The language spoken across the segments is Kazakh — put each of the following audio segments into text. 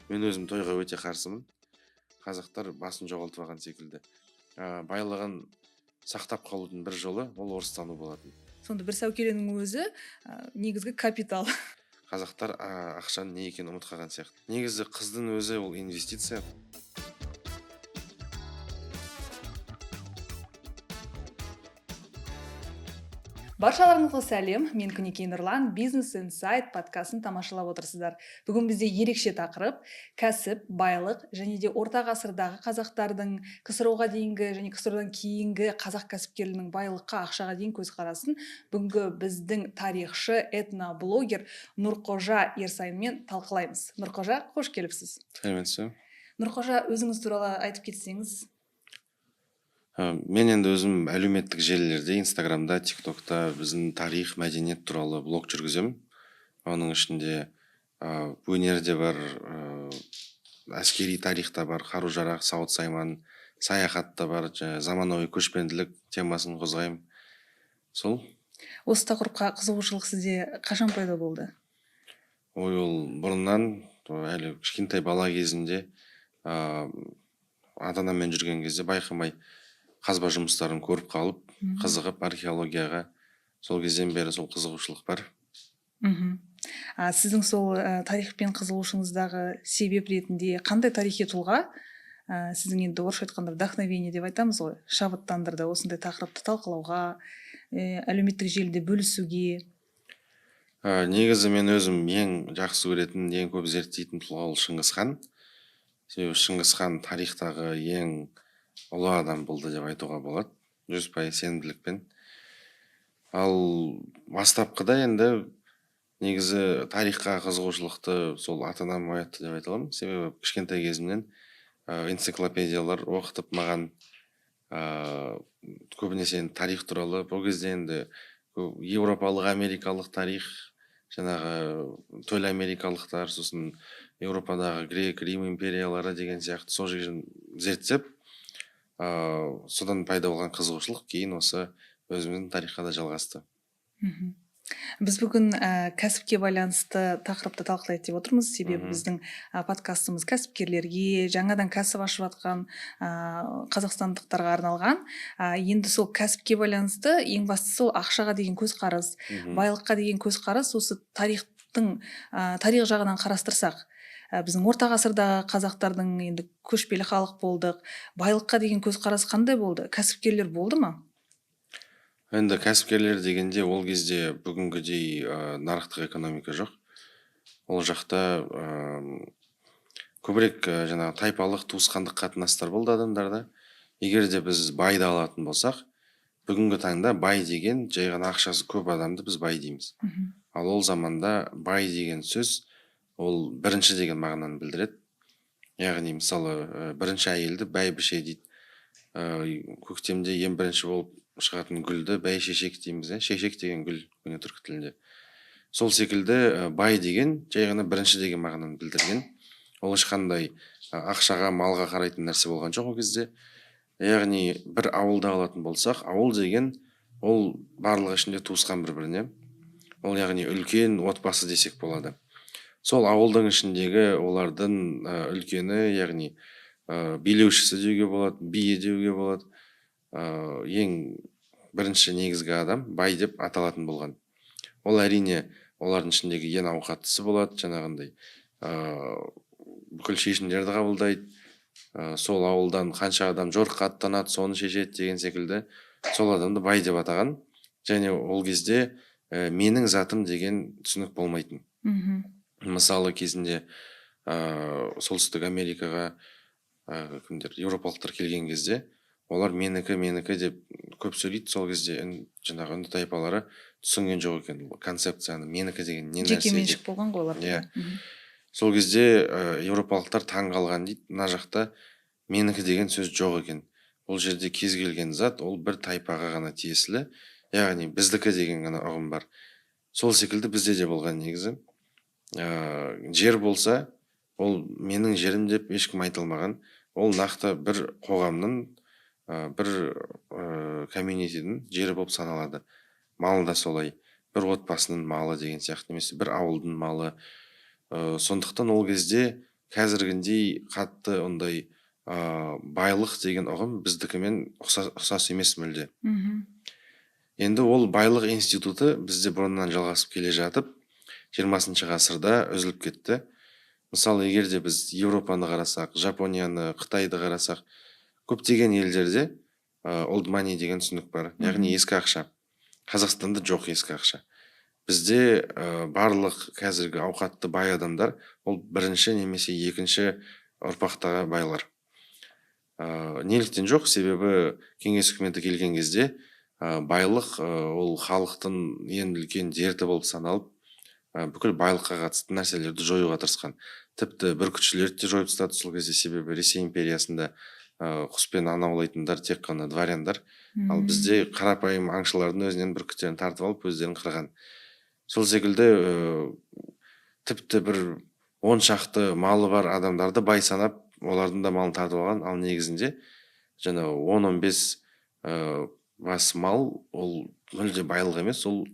Мен өзім тойға өте қарсымын. Қазақтар басын жоғалтып алған секілді. Байлығын сақтап қалудың бір жолы ол орыстану болатын. Сонда бір сәукеленің өзі негізгі капитал. Қазақтар ақшаның не екенін ұмытып қалған сияқты. Негізі қыздың өзі ол инвестиция. Баршаларыңызға сәлем, мен Күнекей Нұрлан, Business Insight подкастын тамашалап отырсыздар. Бүгін бізде ерекше тақырып кәсіп, байлық және де орта ғасырдағы қазақтардың КСРО-ға дейінгі және КСРО-дан кейінгі қазақ кәсіпкерлігінің байлыққа, ақшаға дейін көзқарасын бүгінгі біздің тарихшы, этноблогер Нұрқожа Ерсайынмен талқылаймыз. Нұрқожа, қош келіпсіз. Сәлеметсіз. Нұрқожа, өзіңіз туралы айтып кетсеңіз. Мен енді өзім әлеуметтік желілерде, Инстаграмда, ТикТокта біздің тарих, мәдениет туралы блог жүргіземін. Оның ішінде өнер де бар, әскери тарих та бар, қару-жарақ, сауыт-сайман, саяхат та бар, заманауи көшпенділік темасын қозғаймын. Сол. Осы тақырыпқа қызығушылық сізде қашан пайда болды? Ол бұрыннан, әлі кішкентай бала кезінде ата-анаммен жүрген кезде байқамай қазба жұмыстарын көріп қалып, қызығып археологияға, сол кезден бері сол қызығушылық бар. Сіздің сол тарихпен қызығушылығыңыздағы себеп ретінде қандай тарихи тұлға сіздің енді орысша айтқанда вдохновение деп айтамыз ғой, шабыттандырды осындай тақырыпты талқылауға, әлеуметтік желіде бөлісуге? Негізі мен өзім ең жақсы көретін, ең көп зерттейтін тұлға ол Шыңғыс хан. Себебі Шыңғыс хан тарихтағы ең ұлы адам болды деп айтуға болады, 100% сенімділікпен. Ал бастапқыда енді негізі тарихқа қызығушылықты сол ата-анам оятты деп айта аламын. Себебі кішкентай кезімнен энциклопедиялар оқытып маған көбінесе тарих туралы, бұл кезде енді еуропалық, америкалық тарих, жаңағы төл америкалықтар, сосын Еуропадағы грек, Рим империялары деген сияқты сол жерін зерттеп, содан пайда болған қызығушылық кейін осы өзіміздің тарихқа да жалғасты. Біз бүгін кәсіпке байланысты тақырыпты талқылайды деп отырмыз. Себебі біздің подкастымыз кәсіпкерлерге, жаңадан кәсіп ашып жатқан қазақстандықтарға арналған. Енді сол кәсіпке байланысты ең бастысы сол ақшаға деген көзқарас, байлыққа деген көзқарас, осы тарих жағынан қарастырсақ, біздің орта ғасырдағы қазақтардың енді көшпелі халық болдық, байлыққа деген көзқарас қандай болды? Кәсіпкерлер болды ма? Енді кәсіпкерлер дегенде ол кезде бүгінгідей нарықтық экономика жоқ. Ол жақта көбірек жаңағы тайпалық, туысқандық қатынастар болды адамдарда. Егер де біз байды алатын болсақ, бүгінгі таңда бай деген жай ғана ақшасы көп адамды біз бай дейміз. Ал ол заманда бай деген сөз ол бірінші деген мағынаны білдіреді. Яғни мысалы бірінші әйелді бәйбіше дейді. Көктемде ең бірінші болып шығатын гүлді бәйшешек дейміз. Шешек деген гүл көне түркі тілінде. Сол секілді бай деген жай ғана бірінші деген мағынаны білдірген. Ол ешқандай ақшаға, малға қарайтын нәрсе болған жоқ ол кезде. Яғни бір ауылда алатын болсақ, ауыл деген ол барлығы ішінде туысқан бір-біріне. Ол яғни үлкен отбасы десек болады. Сол ауылдың ішіндегі олардың үлкені, яғни билеушісі деуге болады, бие деуге болады. Ең бірінші негізгі адам бай деп аталатын болған. Ол әрине олардың ішіндегі ең ауқаттысы болады, жаңағындай бүкіл шешімдерді қабылдайды. Сол ауылдан қанша адам жорыққа аттанады, соны шешеді деген секілді сол адамды бай деп атаған. Және ол кезде менің затым деген түсінік болмайтын. Мысалы кезінде солтүстік Америкаға еуропалықтар келген кезде олар менікі деп көп сөйлейді. Сол кезде жаңағы үнді тайпалары түсінген жоқ екен концепцияны, менікі деген не нәрсе. Жеке меншік болған ғой олар. Сол кезде еуропалықтар таң қалған дейді, мына жақта менікі деген сөз жоқ екен. Бұл жерде кез келген зат ол бір тайпаға ғана тиесілі, яғни біздікі деген ғана ұғым бар. Сол секілді бізде де болған негізі. Жер болса, ол менің жерім деп ешкім айтылмаған. Ол нақты бір қоғамның, бір комьюнитидің жері болып саналады. Малы да солай. Бір отбасының малы деген сияқты, немесе бір ауылдың малы. Сондықтан ол кезде қазіргіндей қатты ондай байлық деген ұғым біздікімен ұқсас емес мүлде. Енді ол байлық институты бізде бұрыннан жалғасып келе жатып 20 ғасырда үзіліп кетті. Мысалы, егер де біз Европаны қарасақ, Жапонияны, Қытайды қарасақ, көптеген елдерде old money деген түсінік бар, яғни ескі ақша. Қазақстанда жоқ ескі ақша. Бізде барлық қазіргі ауқатты бай адамдар ол бірінші немесе екінші ұрпақтағы байлар. Неліктен жоқ? Себебі кеңес үкіметі келген кезде байлық ол халықтың ең үлкен дерті болып саналып, бүкіл байлыққа қатысты нәрселерді жоюға тырысқан. Тіпті бүркітшілерді де жойып тастады сол кезде, себебі Ресей империясында құспен аң аулайтындар тек қана дворяндар, ал бізде қарапайым аңшылардың өзінен бүркіттерін тартып алып өздерін қырған. Сол секілді тіпті бір 10 шақты малы бар адамдарды бай санап, олардың да малын тартып алған, ал негізінде жаңа 10-15 бас мал ол мүлде байлық емес, ол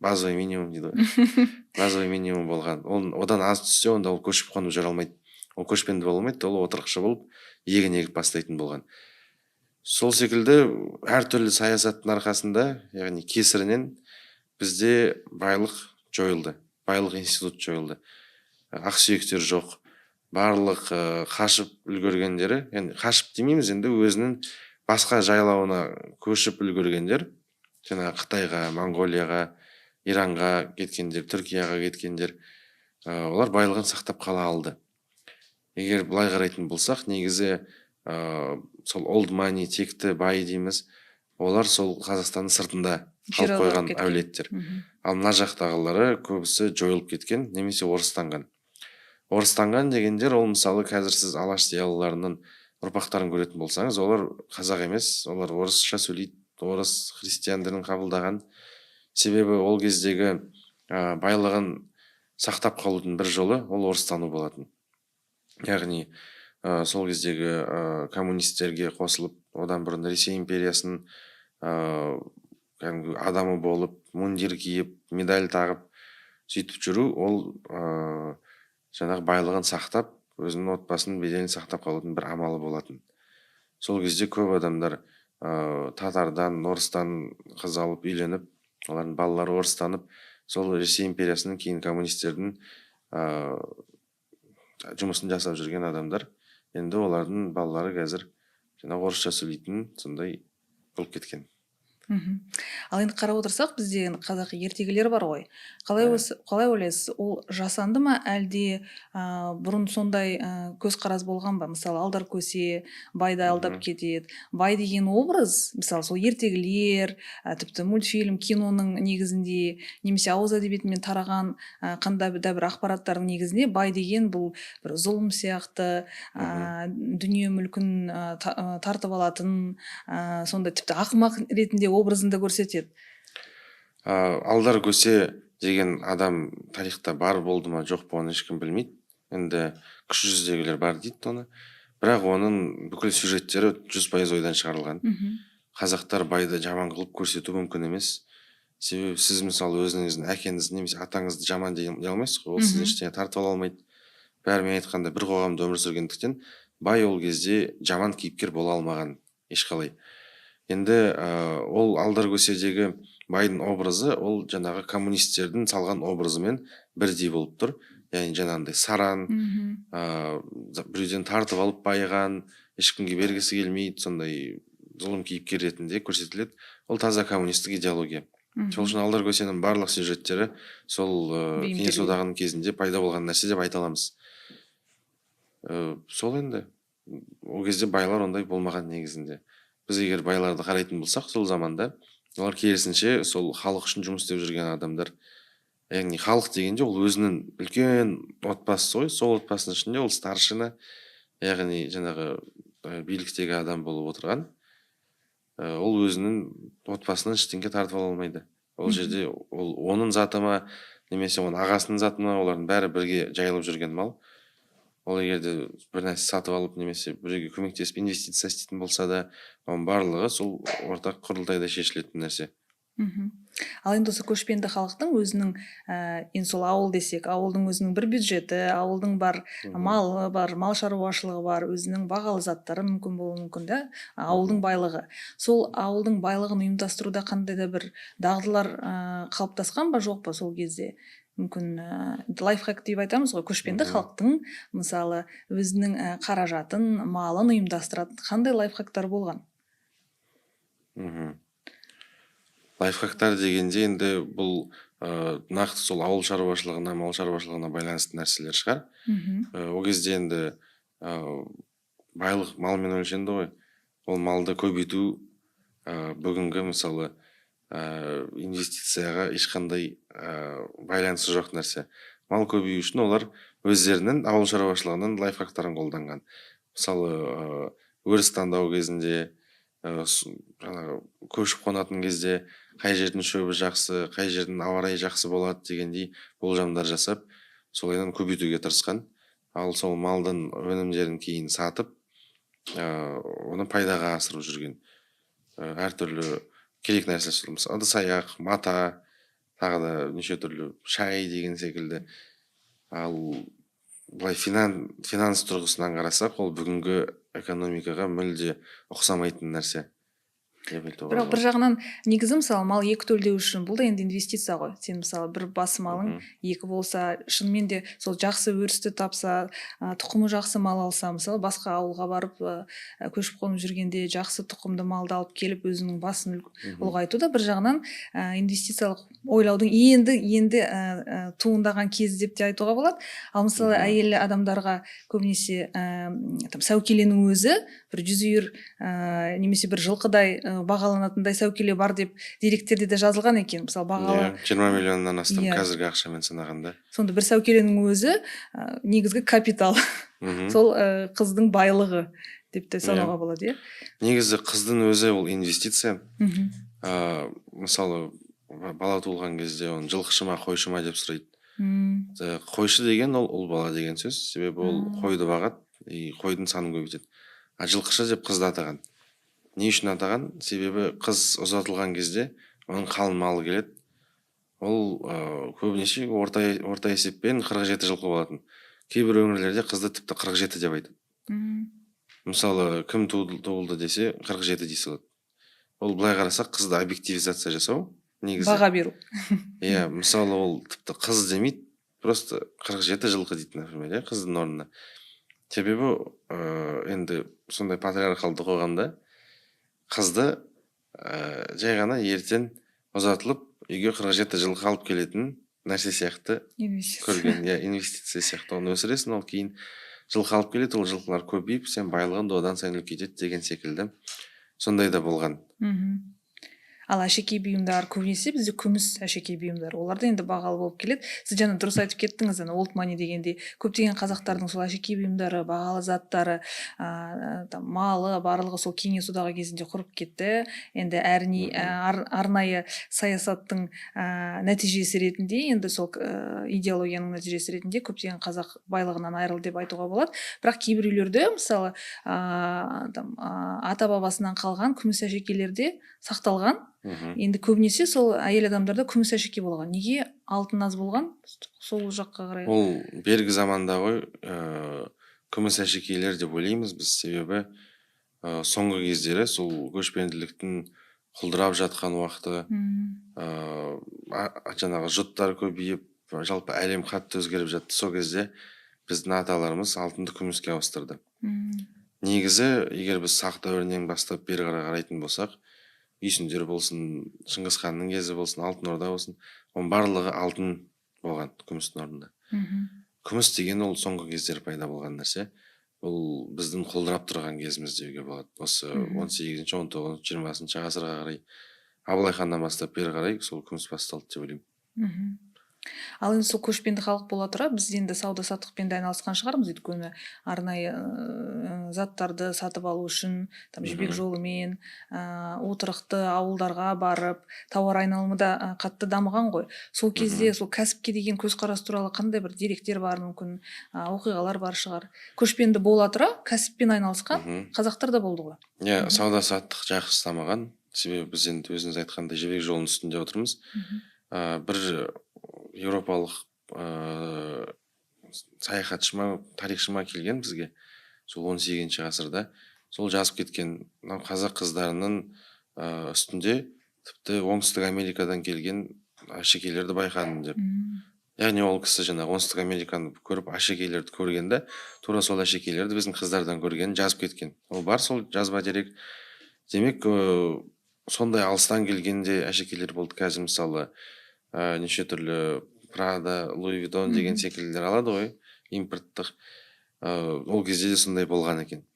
базовый минимум дейді ғой. Базовый минимум болған. Одан аз түссе, онда ол көшіп қонып жүре алмайды. Ол көшпенді бола алмайды, ол отырықшы болып егін егіп бастайтын болған. Сол секілді әртүрлі саясаттың арқасында, яғни кесірінен бізде байлық жойылды, байлық институт жойылды. Ақсүйектер жоқ, барлық қашып үлгергендері, яғни қашып демейміз, енді өзінің басқа жайлауына көшіп үлгергендер, жаңа Қытайға, Монғолияға, Иранға кеткендер, Түркияға кеткендер, олар байлығын сақтап қала алды. Егер былай қарайтын болсақ, негізі сол old money, текті бай дейміз, олар сол Қазақстанның сыртында қалып қойған әулеттер. Ал мына жақтағылары көбісі жойылып кеткен, немесе орыстанған. Орыстанған дегендер, ол мысалы қазір сіз алаш зиялыларының ұрпақтарын көретін болсаңыз, олар қазақ емес, олар орысша сөйлейді, орыс христиан дінін қабылдаған. Себебі ол кездегі байлығын сақтап қалудың бір жолы ол орыстану болатын. Яғни сол кездегі коммунистерге қосылып, одан бұрын Ресей империясының адамы болып, мундир киіп, медаль тағып, сөйтіп жүру, ол жаңағы байлығын сақтап, өзінің отбасының беделін сақтап қалудың бір амалы болатын. Сол кезде көп адамдар татардан, орыстан қыз алып үйленіп, олардың балалары орыстанып, сол Ресей империясының кейін коммунистердің жұмысын жасап жүрген адамдар, енді олардың балалары қазір орысша сөйлейтін сондай болып кеткен. Ал енді қарап отырсақ, бізде қазақ ертегілер бар ғой. Қалай ойлайсыз, ол жасанды ма, әлде бұрын сондай көзқарас болған ба? Мысалы, алдар көсе, байды алдап кетеді. Бай деген образ, мысалы, сол ертегілер, тіпті мультфильм, киноның негізінде, немесе ауыз әдебиетімен тараған қандай да бір ақпараттардың негізінде бай деген бұл бір зұлым сияқты, дүние мүлкін тартып алатын, сондай тіпті ақымақ ретінде образында көрсетеді. Алдар көсе деген адам тарихта бар болды ма, жоқ па, оны ешкім білмейді. Енді кіші жүздегілер бар дейді оны. Бірақ оның бүкіл сюжеттері 100% ойдан шығарылған. Қазақтар байды жаман қылып көрсету мүмкін емес. Себебі сіз мысалы өзіңіздің әкеңізді немесе атаңызды жаман дей алмайсыз ғой, ол сізден ештеңе тартып ала алмайды. Бәрімен айтқанда бір қоғамда өмір сүргендіктен бай ол кезде жаман кейіпкер бола алмаған ешқалай. Енді ол алдар көседегі байдың образы ол жаңағы коммунистердің салған образымен бірдей болып тұр. Яғни жаңағындай саран, біреуден тартып алып байыған, ешкімге бергісі келмейді, сондай зұлым кейіпкер ретінде көрсетіледі. Ол таза коммунистік идеология. Сол үшін алдар көсенің барлық сюжеттері сол кеңес одағының кезінде пайда болған нәрсе деп айта аламыз. Сол енді ол кезде байлар ондай болмаған негізінде. Біз егер байларды қарайтын болсақ, сол заманда олар керісінше сол халық үшін жұмыс істеп жүрген адамдар. Яғни халық дегенде ол өзінің үлкен отбасы ғой, сол отбасының ішінде ол старшина, яғни жаңағы биліктегі адам болып отырған. Ол өзінің отбасынан ештеңе тартып ала алмайды. Ол жерде оның заты ма, немесе оның ағасының заты ма, олардың бәрі бірге жайылып жүрген мал. Ол егерде бір нәрсе сатып алып, немесе біреуге көмектесіп инвестиция істейтін болса да, оның барлығы сол ортақ құрылтайда шешілетін нәрсе. Ал енді осы көшпенді халықтың өзінің енді сол ауыл десек, ауылдың өзінің бір бюджеті, ауылдың бар малы бар, мал шаруашылығы бар, өзінің бағалы заттары мүмкін болуы мүмкін да, ауылдың байлығы. Сол ауылдың байлығын ұйымдастыруда қандай да бір дағдылар қалыптасқан ба жоқ па сол кезде? Мүмкін лайфхак деп айтамыз ғой, көшпенді халықтың мысалы өзінің қаражатын, малын ұйымдастыратын қандай лайфхактар болған? Лайфхактар дегенде енді бұл нақты сол ауыл шаруашылығына, мал шаруашылығына байланысты нәрселер шығар. Ол кезде енді байлық малмен өлшенді ғой. Ол малды көбейту бүгінгі мысалы инвестицияға ешқандай байланысы жоқ нәрсе. Мал көбею үшін олар өздерінің ауыл шаруашылығының лайфхактарын қолданған. Мысалы өріс таңдау кезінде, көшіп қонатын кезде қай жердің шөбі жақсы, қай жердің ауа райы жақсы болады дегендей болжамдар жасап, солайдан көбейтуге тырысқан. Ал сол малдың өнімдерін кейін сатып, оны пайдаға асырып жүрген. Әртүрлі керек нәрсе, мысалы ыдыс аяқ, мата, тағы да неше түрлі шай деген секілді. Ал былай финанс тұрғысынан қарасақ, ол бүгінгі экономикаға мүлде ұқсамайтын нәрсе. Бірақ бір жағынан негізі мысалы мал екі төлдеу үшін бұл да енді инвестиция ғой. Сен мысалы бір бас малың екі болса, шынымен де сол жақсы өрісті тапса, тұқымы жақсы мал алса, мысалы басқа ауылға барып көшіп қонып жүргенде жақсы тұқымды малды алып келіп өзінің басын ұлғайту да бір жағынан инвестициялық ойлаудың енді туындаған кез деп те айтуға болады. Ал мысалы әйел адамдарға көбінесе сәукеленің өзі бір жүз үйір немесе бір жылқыдай бағаланатындай сәукеле бар деп деректерде де жазылған екен. Мысалы бағалы 20 миллионнан астам қазіргі ақшамен санағанда. Сонда бір сәукеленің өзі негізгі капитал. Сол қыздың байлығы деп те санауға болады, Негізі қыздың өзі ол инвестиция. Мысалы бала туылған кезде оны жылқышы ма, қойшы ма деп сұрайды. Қойшы деген ол ұл бала деген сөз. Себебі ол қойды бағады, қойдың санын көбейтеді. Жылқышы деп қызды атаған. Не үшін атаған? Себебі қыз ұзатылған кезде оның қалың малы келеді. Ол көбінесе орта есеппен 47 жылқы болатын. Кейбір өңірлерде қызды тіпті 47 деп айтады. Мысалы, кім туылды десе 47 дей салады. Ол былай қарасақ қызды объективизация жасау негізі. Баға беру. Мысалы ол тіпті қыз демейді, просто 47 жылқы дейді, например, қыздың орнына. Себебі енді сондай патриархалды қоғамда қызды жай ғана ертең ұзатылып үйге 47 жылқы алып келетін нәрсе сияқты көрген. Инвестиция сияқты оны өсіресің, ол кейін жылқы алып келеді, ол жылқылар көбейіп, сен байлығын одан сайын үлкейтеді деген секілді. Сондай да болған. Ал әшекей бұйымдар көбінесе бізде күміс әшекей бұйымдар. Олар да енді бағалы болып келеді. Сіз жаңа дұрыс айтып кеттіңіз, old money дегендей. Көптеген қазақтардың сол әшекей бұйымдары, бағалы заттары, малы, барлығы сол кеңес одағы кезінде құрып кетті. Енді арнайы саясаттың нәтижесі ретінде, енді сол идеологияның нәтижесі ретінде көптеген қазақ байлығынан айырылды деп айтуға болады. Бірақ кейбір үйлерде, мысалы, ата бабасынан қалған күміс әшекейлерде сақталған. Енді көбінесе сол әйел адамдарда күміс әшекей болған. Неге алтын аз болған? Сол жаққа қарай. Ол бергі заманда ғой, күміс әшекейлер деп ойлаймыз біз. Себебі соңғы кездері сол көшпенділіктің құлдырап жатқан уақыты, жаңағы жұттар көбейіп, жалпы әлем қатты өзгеріп жатты. Сол кезде біздің аталарымыз алтынды күміске ауыстырды. Негізі, егер біз сақ дәуірінен бастап бері қарайтын болсақ, Үйсіндер болсын, Шыңғыс ханның кезі болсын, Алтын Орда болсын, оның барлығы алтын болған күмістің орнында. Күміс деген ол соңғы кездері пайда болған нәрсе. Ол біздің құлдырап тұрған кезіміз деуге болады. Осы 18-ші, 19-ші, 20-ші ғасырға қарай, Абылай ханнан бастап бері қарай сол күміс басталды деп ойлаймын. Ал енді сол көшпенді халық бола тұра, біз енді сауда саттықпен де айналысқан шығармыз, өйткені арнайы заттарды сатып алу үшін жібек жолымен отырықты ауылдарға барып, тауар айналымы да қатты дамыған ғой. Сол кезде сол кәсіпке деген көзқарас туралы қандай бір деректер бар, мүмкін оқиғалар бар шығар. Көшпенді бола тұра кәсіппен айналысқан қазақтар да болды ғой. Сауда саттық жақсы дамыған. себебі біз енді өзіңіз айтқандай жібек жолының үстінде отырмыз. Бір еуропалық саяхатшы ма, тарихшы ма келген бізге сол 18-ші ғасырда. Сол жазып кеткен мынау қазақ қыздарының үстінде тіпті оңтүстік Америкадан келген әшекейлерді байқадым деп. Яғни ол кісі жаңағы оңтүстік Американы көріп әшекейлерді көргенде тура сол әшекейлерді біздің қыздардан көргенін жазып кеткен. Ол бар сол жазба дерек. Демек сондай алыстан келгенде әшекейлер болды. Қазір мысалы неше түрлі Прада, Луи Виттон деген секілділер алады ғой, импорттық. Ол кезде де сондай болған екен.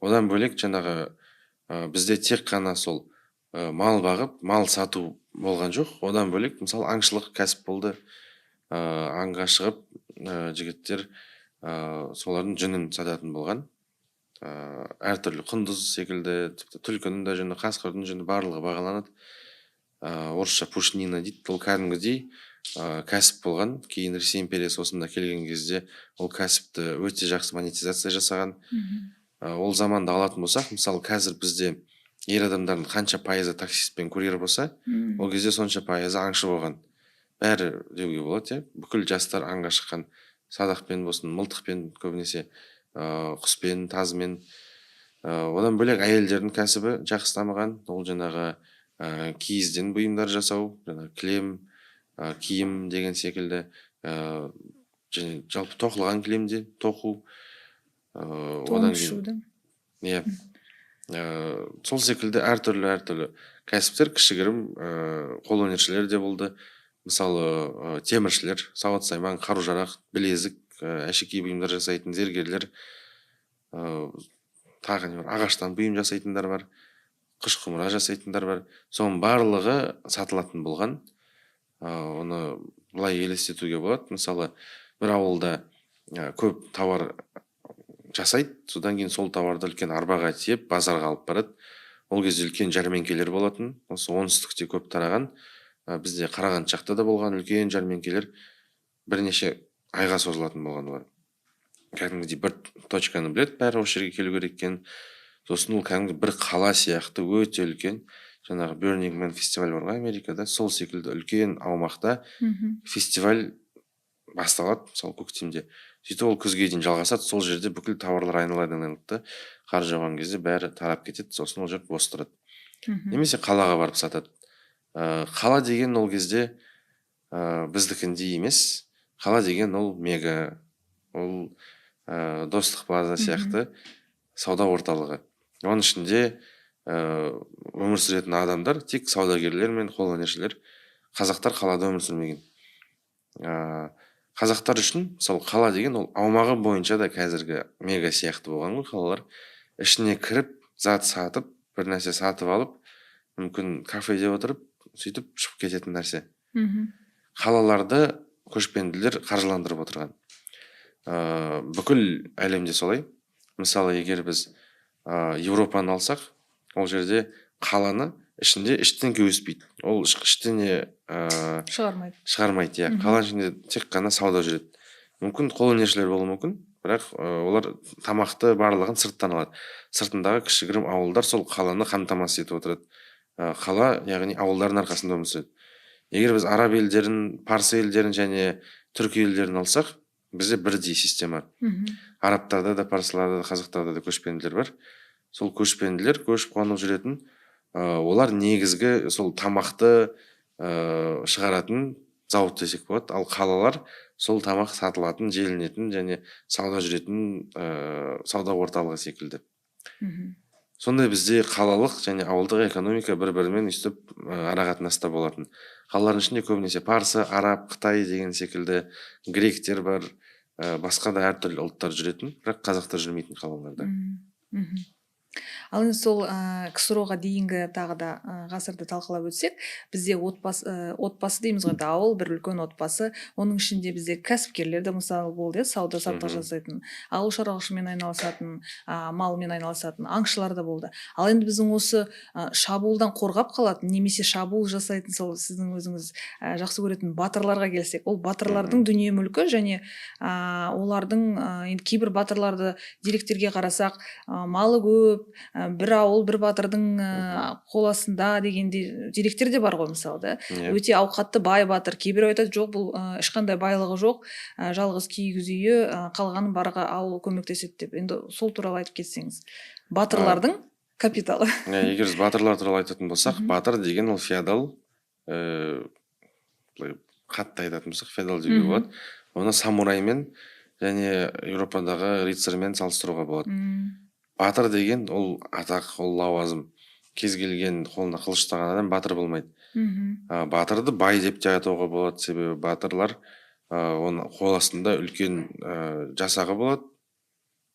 Одан бөлек жаңағы бізде тек қана сол мал бағып, мал сату болған жоқ. Одан бөлек мысалы аңшылық кәсіп болды. Аңға шығып жігіттер солардың жүнін сататын болған. Әртүрлі құндыз секілді, тіпті түлкінің де жүні, қасқырдың жүні барлығы бағаланады. Орысша пушнина дейді. Ол кәдімгідей кәсіп болған. Кейін Ресей империясы осында келген кезде ол кәсіпті өте жақсы монетизация жасаған. Ол заманда алатын болсақ, мысалы қазір бізде ер адамдардың қанша пайызы таксист пен курьер болса, ол кезде сонша пайызы аңшы болған. Бәрі деуге болады, бүкіл жастар аңға шыққан. Садақпен болсын, мылтықпен, көбінесе құспен, тазымен. Одан бөлек әйелдердің кәсібі жақсы дамыған. Ол жаңағы киізден бұйымдар жасау, жаңағы кілем, киім деген секілді, және жалпы тоқылған кілемде тоқу. Одан кейін сол секілді әртүрлі кәсіптер, кішігірім қолөнершілер де болды. Мысалы теміршілер, сауат сайман, қару-жарақ, білезік, әшекей бұйымдар жасайтын зергерлер, тағы ағаштан бұйым жасайтындар бар, қыш құмыра жасайтындар бар. Соның барлығы сатылатын болған. Оны былай елестетуге болады. Мысалы бір ауылда көп тауар жасайды, содан кейін сол тауарды үлкен арбаға тиеп базарға алып барады. Ол кезде үлкен жәрмеңкелер болатын. Осы оңтүстікте көп тараған. Бізде Қарағанды жақта да болған үлкен жәрмеңкелер бірнеше айға созылатын болған олар. Кәдімгідей бір точканы біледі, бәрі осы жерге келу керек екен. Сосын ол кәдімгі бір қала сияқты өте үлкен. Жаңағы Burning Man фестиваль бар ғой Америкада, сол секілді үлкен аумақта фестиваль басталады, мысалы көктемде. Сөйтіп ол күзге дейін жалғасады, сол жерде бүкіл тауарлар айналадан қар жауған кезде бәрі тарап кетеді, сосын ол жер бос тұрады. Немесе қалаға барып сатады. Қала деген ол кезде біздікіндей емес. Қала деген ол мега, ол Достық плаза сияқты сауда орталығы. Оның ішінде өмір сүретін адамдар тек саудагерлер мен қолөнершілер. Қазақтар қалада өмір сүрмеген. Қазақтар үшін мысалы қала деген ол аумағы бойынша да қазіргі мега сияқты болған ғой қалалар. Ішіне кіріп, зат сатып, бір нәрсе сатып алып, мүмкін кафеде отырып, сөйтіп шығып кететін нәрсе. Қалаларды көшпенділер қаржыландырып отырған. Бүкіл әлемде солай. Мысалы егер біз Европаны алсақ, ол жерде қаланы ішінде ештеңе өспейді. Ол ештеңе шығармайды. Қала ішінде тек қана сауда жүреді. Мүмкін қолөнершілер болуы мүмкін, бірақ олар тамақты барлығын сырттан алады. Сыртындағы кішігірім ауылдар сол қаланы қамтамасыз етіп отырады. Қала, яғни ауылдардың арқасында өмір сүреді. Егер біз араб елдерін, парсы елдерін және түркі елдерін алсақ, бізде бірдей система. Арабтарда да, парсыларда да, қазақтарда да көшпенділер бар. Сол көшпенділер көшіп қонып жүретін. Олар негізгі сол тамақты шығаратын зауыт десек болады. Ал қалалар сол тамақ сатылатын, желінетін және сауда жүретін сауда орталығы секілді. Сондай бізде қалалық және ауылдық экономика бір-бірімен үстіп арақатынаста болатын. Қалалардың ішінде көбінесе парсы, араб, қытай деген секілді гректер бар, басқа да әртүрлі ұлттар жүретін, бірақ қазақтар жүрмейтін қалаларда. Ал енді сол КСРО-ға дейінгі тағы да ғасырды талқылап өтсек, бізде отбасы дейміз ғой, ауыл бір үлкен отбасы. Оның ішінде бізде кәсіпкерлер де мысалы болды, сауда саттық жасайтын, ауыл шаруашылығымен айналысатын, малмен айналысатын, аңшылар да болды. Ал енді біздің осы шабуылдан қорғап қалатын, немесе шабуыл жасайтын, сол сіздің өзіңіз жақсы көретін батырларға келсек, ол батырлардың дүние мүлкі және олардың кейбір батырларды деректерге қарасақ, малы көп, бір ауыл бір батырдың қол астында дегенде деректер де бар ғой мысалы да. Өте ауқатты бай батыр. Кейбір айтады жоқ бұл ешқандай байлығы жоқ, жалғыз киіз үйі, қалғанын барға ауыл көмектеседі деп. Енді сол туралы айтып кетсеңіз. Батырлардың капиталы. Егер біз батырлар туралы айтатын болсақ, батыр деген ол феодал, қатты айтатын болсақ феодал деуге болады. Оны самураймен және Еуропадағы рыцарьмен салыстыруға болады. Батыр деген ол атақ, ол лауазым. Кез келген қолына қылыш ұстаған адам батыр болмайды. Батырды бай деп те айтуға болады, себебі батырлар оны қол астында үлкен жасағы болады.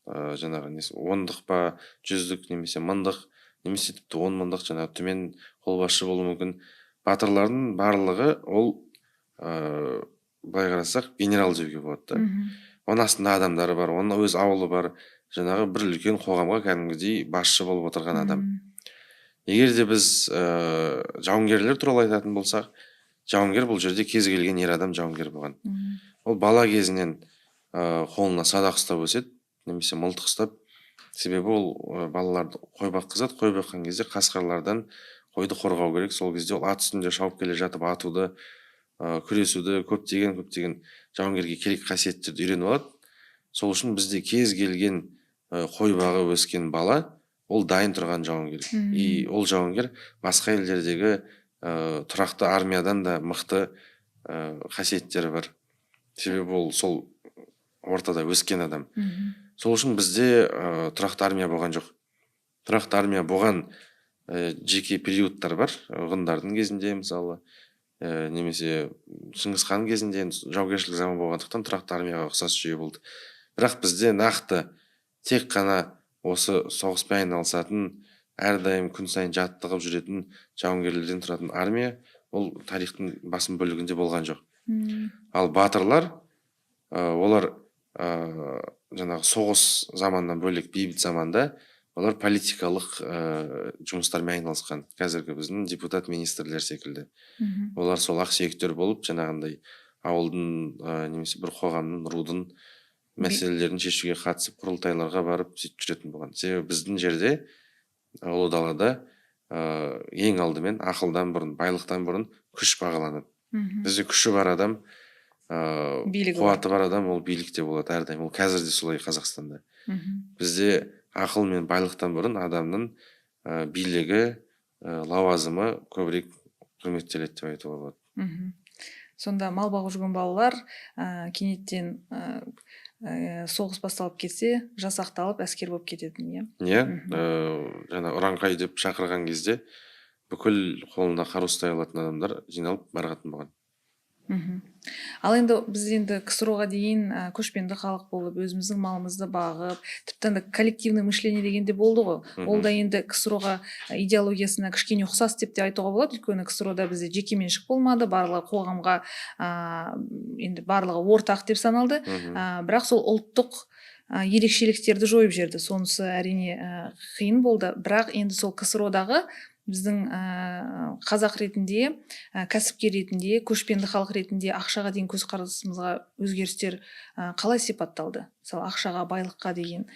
Жаңағы ондық па, жүздік немесе мыңдық, немесе тіпті 10 мыңдық жаңағы төмен қолбасшы болуы мүмкін. Батырлардың барлығы ол былай қарасақ генерал деуге болады да. Оның астында адамдары бар, оның өз ауылы бар, жаңағы бір үлкен қоғамға кәдімгідей басшы болып отырған адам. Егер де біз жауынгерлер туралы айтатын болсақ, жауынгер бұл жерде кез келген ер адам жауынгер болған. Ол бала кезінен қолына садақ ұстап өседі, немесе мылтық ұстап, себебі ол балаларды қой баққызады. Қой баққан кезде қасқырлардан қойды қорғау керек. Сол кезде ол ат үстінде шауып келе жатып атуды, күресуді, көптеген жауынгерге керек қасиеттерді үйреніп алады. Сол үшін бізде кез келген қой бағып өскен бала ол дайын тұрған жауынгер. И ол жауынгер басқа елдердегі тұрақты армиядан да мықты қасиеттері бар. Себебі ол сол ортада өскен адам. Сол үшін бізде тұрақты армия болған жоқ. Тұрақты армия болған жеке периодтар бар. Ғұндардың кезінде мысалы, немесе Шыңғыс хан кезінде жаугершілік заман болғандықтан тұрақты армияға ұқсас жүйе болды. Бірақ бізде нақты тек қана осы соғыспен айналысатын, әрдайым күн сайын жаттығып жүретін жауынгерлерден тұратын армия ол тарихтың басым бөлігінде болған жоқ. Ал батырлар, олар жаңағы соғыс заманнан бөлек бейбіт заманда олар политикалық жұмыстармен айналысқан. Қазіргі біздің депутат министрлер секілді. Олар сол ақсүйектер болып, жаңағындай ауылдың немесе бір қоғамның, рудың мәселелерін шешуге қатысып, құрылтайларға барып сөйтіп жүретін болған. Себебі біздің жерде, ұлы далада ең алдымен ақылдан бұрын, байлықтан бұрын күш бағаланады. Бізде күші бар адам, қуаты бар адам ол билікте болады әрдайым. Ол қазір де солай Қазақстанда. Бізде ақыл мен байлықтан бұрын адамның билігі, лауазымы көбірек құрметтеледі деп айтуға болады. Сонда мал бағып жүрген балалар кенеттен соғыс басталып кетсе, жасақталып әскер болып кететін, иә? Жаңа ұранқай деп шақырған кезде бүкіл қолында қару ұстай алатын адамдар жиналып баратын болған. Ал енді біз енді КСРО-ға дейін көшпенді халық болып, өзіміздің малымызды бағып, тіпті коллективный мышление дегенде болды ғой. Ол да енді КСРО-ға идеологиясына кішкене ұқсас деп те айтуға болады. Өйткені КСРО-да бізде жекеменшік болмады, барлығы қоғамға енді барлығы ортақ деп саналды. Бірақ сол ұлттық ерекшеліктерді жойып жерді. Сонысы әрине қиын болды. Бірақ енді сол КСРО-дағы біздің қазақ ретінде, кәсіпкер ретінде, көшпенді халық ретінде ақшаға деген көзқарасымызға өзгерістер қалай сипатталды? Мысалы ақшаға, байлыққа деген.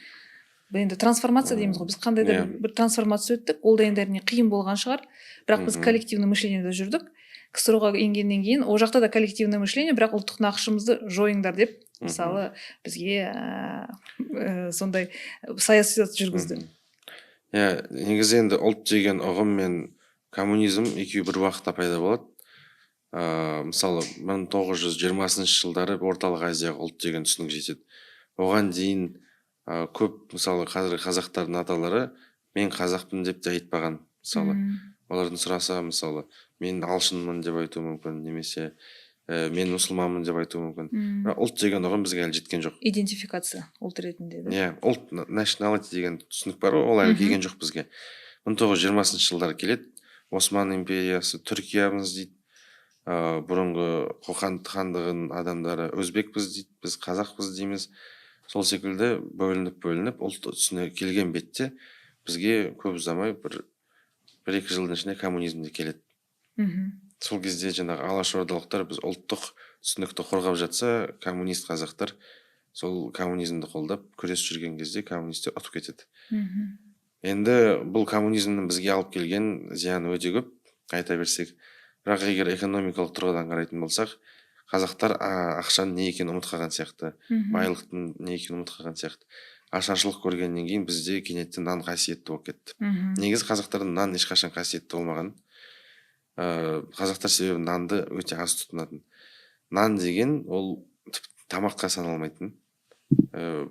Енді трансформация дейміз ғой. Біз қандай да бір трансформация өттік. Ол да енді әрине қиын болған шығар. Бірақ біз коллективный мышлениеде жүрдік. КСРО-ға енгеннен кейін, ол жақта да коллективный мышление, бірақ ұлттық нақышымызды жойыңдар деп, мысалы, бізге сондай саясат жүргізді. Негізі енді ұлт деген ұғым мен коммунизм екеуі бір уақытта пайда болады. Мысалы 1920 жылдары орталық Азияға ұлт деген түсінік жетеді. Оған дейін көп, мысалы қазіргі қазақтардың аталары мен қазақпын деп те айтпаған. Мысалы олардан сұраса, мысалы мен алшынмын деп айтуы мүмкін, немесе мен мұсылманмын деп айтуы мүмкін. Бірақ ұлт деген ұғым бізге әлі жеткен жоқ. Идентификация ұлт ретінде. Ұлт, nationality деген түсінік бар ғой, ол әлі келген жоқ бізге. 1920 жылдары келеді. Осман империясы, Түркиямыз дейді, бұрынғы Қоқан хандығының адамдары өзбекпіз дейді, біз қазақпыз дейміз. Сол секілді бөлініп ұлт түсіне келген бетте бізге көп ұзамай бір-екі жылдың ішінде коммунизм де келеді. Сол кезде жаңағы алашордалықтар біз ұлттық түсінікті қорғап жатса, коммунист қазақтар сол коммунизмді қолдап күрес жүрген кезде коммунистер ұтып кетеді. Енді бұл коммунизмнің бізге алып келген зияны өте көп, айта берсек. Бірақ егер экономикалық тұрғыдан қарайтын болсақ, қазақтар ақшаның не екенін ұмытып қалған сияқты, байлықтың не екенін ұмытып қалған сияқты. Ашаршылық көргеннен кейін бізде кенеттен нан қасиетті болып кетті. Негізі қазақтардың нан ешқашан қасиетті болмаған. Қазақтар себебі нанды өте аз тұтынатын. Нан деген ол тамаққа саналмайтын.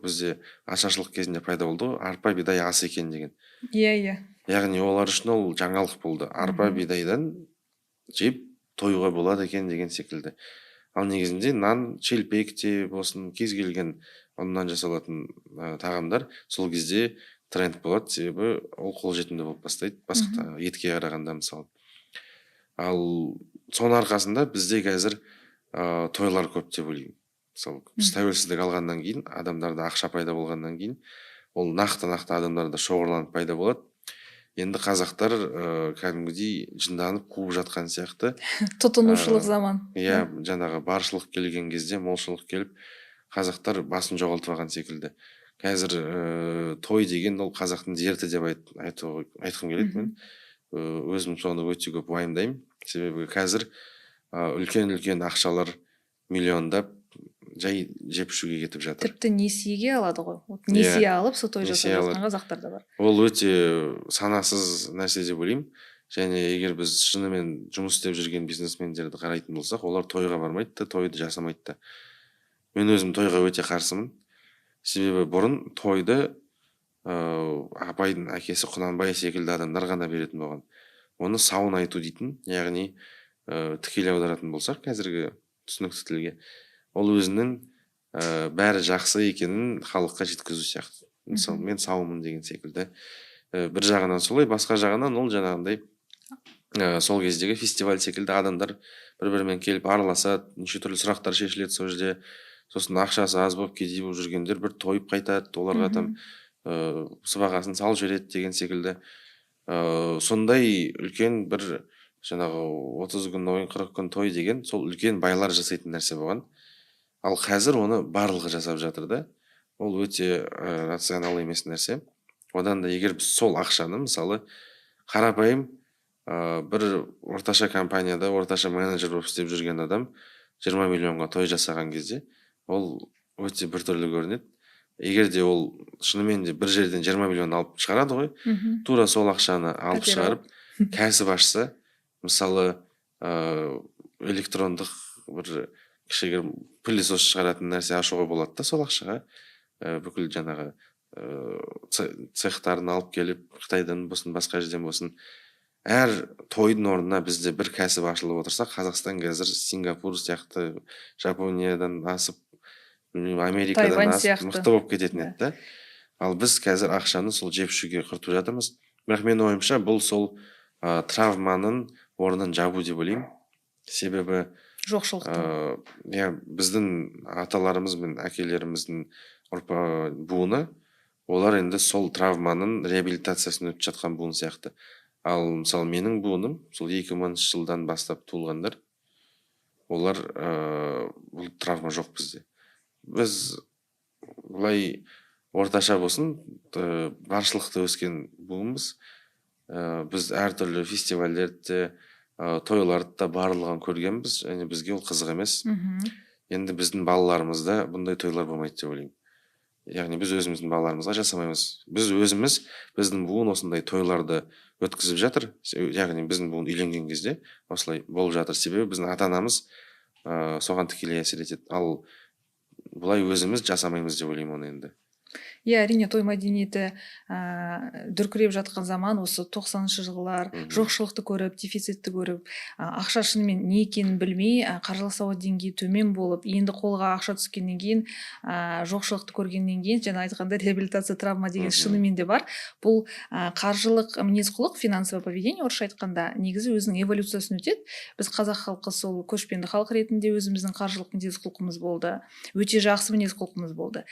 Бізде ашаршылық кезінде пайда болды ғой, арпа бидай ас екен деген. Иә. Яғни олар үшін ол жаңалық болды. Арпа бидайдан жеп тойуға болады екен деген секілді. Ал негізінде нан, шелпекте болсын, кез келген ұннан жасалатын тағамдар сол кезде тренд болады, себебі ол қолжетімді болып бастайды, басқа етке қарағанда мысалы. Ал соның арқасында бізде қазір тойлар көп деп ойлаймын. Мысалы, біз тәуелсіздік алғаннан кейін, адамдарда ақша пайда болғаннан кейін, ол нақты адамдарда шоғырланып пайда болады. Енді қазақтар кәдімгідей жынданып қуып жатқан сияқты. Тұтынушылық заман. Иә, жаңағы баршылық келген кезде молшылық келіп, қазақтар басын жоғалтып алған секілді. Қазір той деген ол қазақтың дерті деп айтқым келеді мен. Өзім соны өте көп уайымдаймын. Себебі қазір үлкен ақшалар миллиондап жай жеп ішуге кетіп жатыр. Тіпті несиеге алады ғой. Несие алып сол той жасап жатқан қазақтар да бар. Ол өте санасыз нәрсе деп ойлаймын. Және егер біз шынымен жұмыс істеп жүрген бизнесмендерді қарайтын болсақ, олар тойға бармайды да, тойды жасамайды да. Мен өзім тойға өте қарсымын. Себебі бұрын тойды апайдың әкесі Құнанбай секілді адамдар ғана беретін болған. Оны сауын айту дейтін, яғни тікелей аударатын болсақ қазіргі түсінікті тілге, ол өзінің бәрі жақсы екенін халыққа жеткізу сияқты. Мысалы, мен саумын деген секілді. Бір жағынан солай, басқа жағынан ол жаңағындай сол кездегі фестиваль секілді адамдар бір-бірімен келіп араласады, неше түрлі сұрақтар шешіледі сол жерде. Сосын ақшасы аз болып кедей болып жүргендер бір тойып қайтады, оларға там сыбағасын салып жібереді деген секілді. Сондай үлкен бір жаңағы 30 күн ойын 40 күн той деген сол үлкен байлар жасайтын нәрсе болған. Ал қазір оны барлығы жасап жатыр да. Ол өте рационал емес нәрсе. Одан да егер біз сол ақшаны, мысалы, қарапайым бір орташа компанияда орташа менеджер болып істеп жүрген адам 20 миллионға той жасаған кезде, ол өте біртүрлі көрінеді. Егер де ол шынымен де бір жерден 20 миллион алып шығарады ғой, тура сол ақшаны алып шығарып, кәсіп ашса, мысалы, электрондық бір кішігірім пылесос шығаратын нәрсе ашуға болады да, сол ақшаға бүкіл жаңағы цехтарын алып келіп, Қытайдан болсын, басқа жерден болсын, әр тойдың орнына бізде бір кәсіп ашылып отырса, Қазақстан қазір Сингапур сияқты, Жапониядан асып, Америкадан асып мықты болып кететін еді. Ал біз қазір ақшаны сол жеп ішуге құртып жатырмыз. Бірақ мен ойымша бұл сол травманың орнын жабу деп ойлаймын. Себебі жоқшылықтың. Біздің аталарымыз бен әкелеріміздің буыны, олар енді сол травманың реабилитациясын өтіп жатқан буын сияқты. Ал мысалы менің буыным, сол 2000 жылдан бастап туылғандар, олар бұл травма жоқ бізде. Біз бұлай орташа болсын, баршылықты өскен буынбыз. Біз әртүрлі фестивальдерді, тойларды да барлығын көргенбіз, және бізге ол қызық емес. Енді біздің балаларымызда бұндай тойлар болмайды деп ойлаймын. Яғни біз өзіміздің балаларымызға жасамаймыз. Біз өзіміз, біздің буын осындай тойларды өткізіп жатыр. Яғни біздің буын үйленген кезде осылай болып жатыр. Себебі біздің ата-анамыз соған тікелей әсер етеді. Ал бұлай өзіміз жасамаймыз деп ойлаймын оны енді. Иә, әрине той мәдениеті дүркіреп жатқан заман осы 90-шы жылдар, жоқшылықты көріп, дефицитті көріп, ақша шынымен не екенін білмей, қаржылық сауат деңгейі төмен болып, енді қолға ақша түскеннен кейін, жоқшылықты көргеннен кейін, жаңа айтқанда реабилитация травма деген шынымен де бар. Бұл қаржылық мінез-құлық, финансовое поведение, орысша айтқанда, негізі өзінің эволюциясын өтеді. Біз қазақ халқы сол көшпенді халық ретінде өзіміздің қаржылық мінез-құлқымыз болды. Өте жақсы мінез-құлқымыз болды.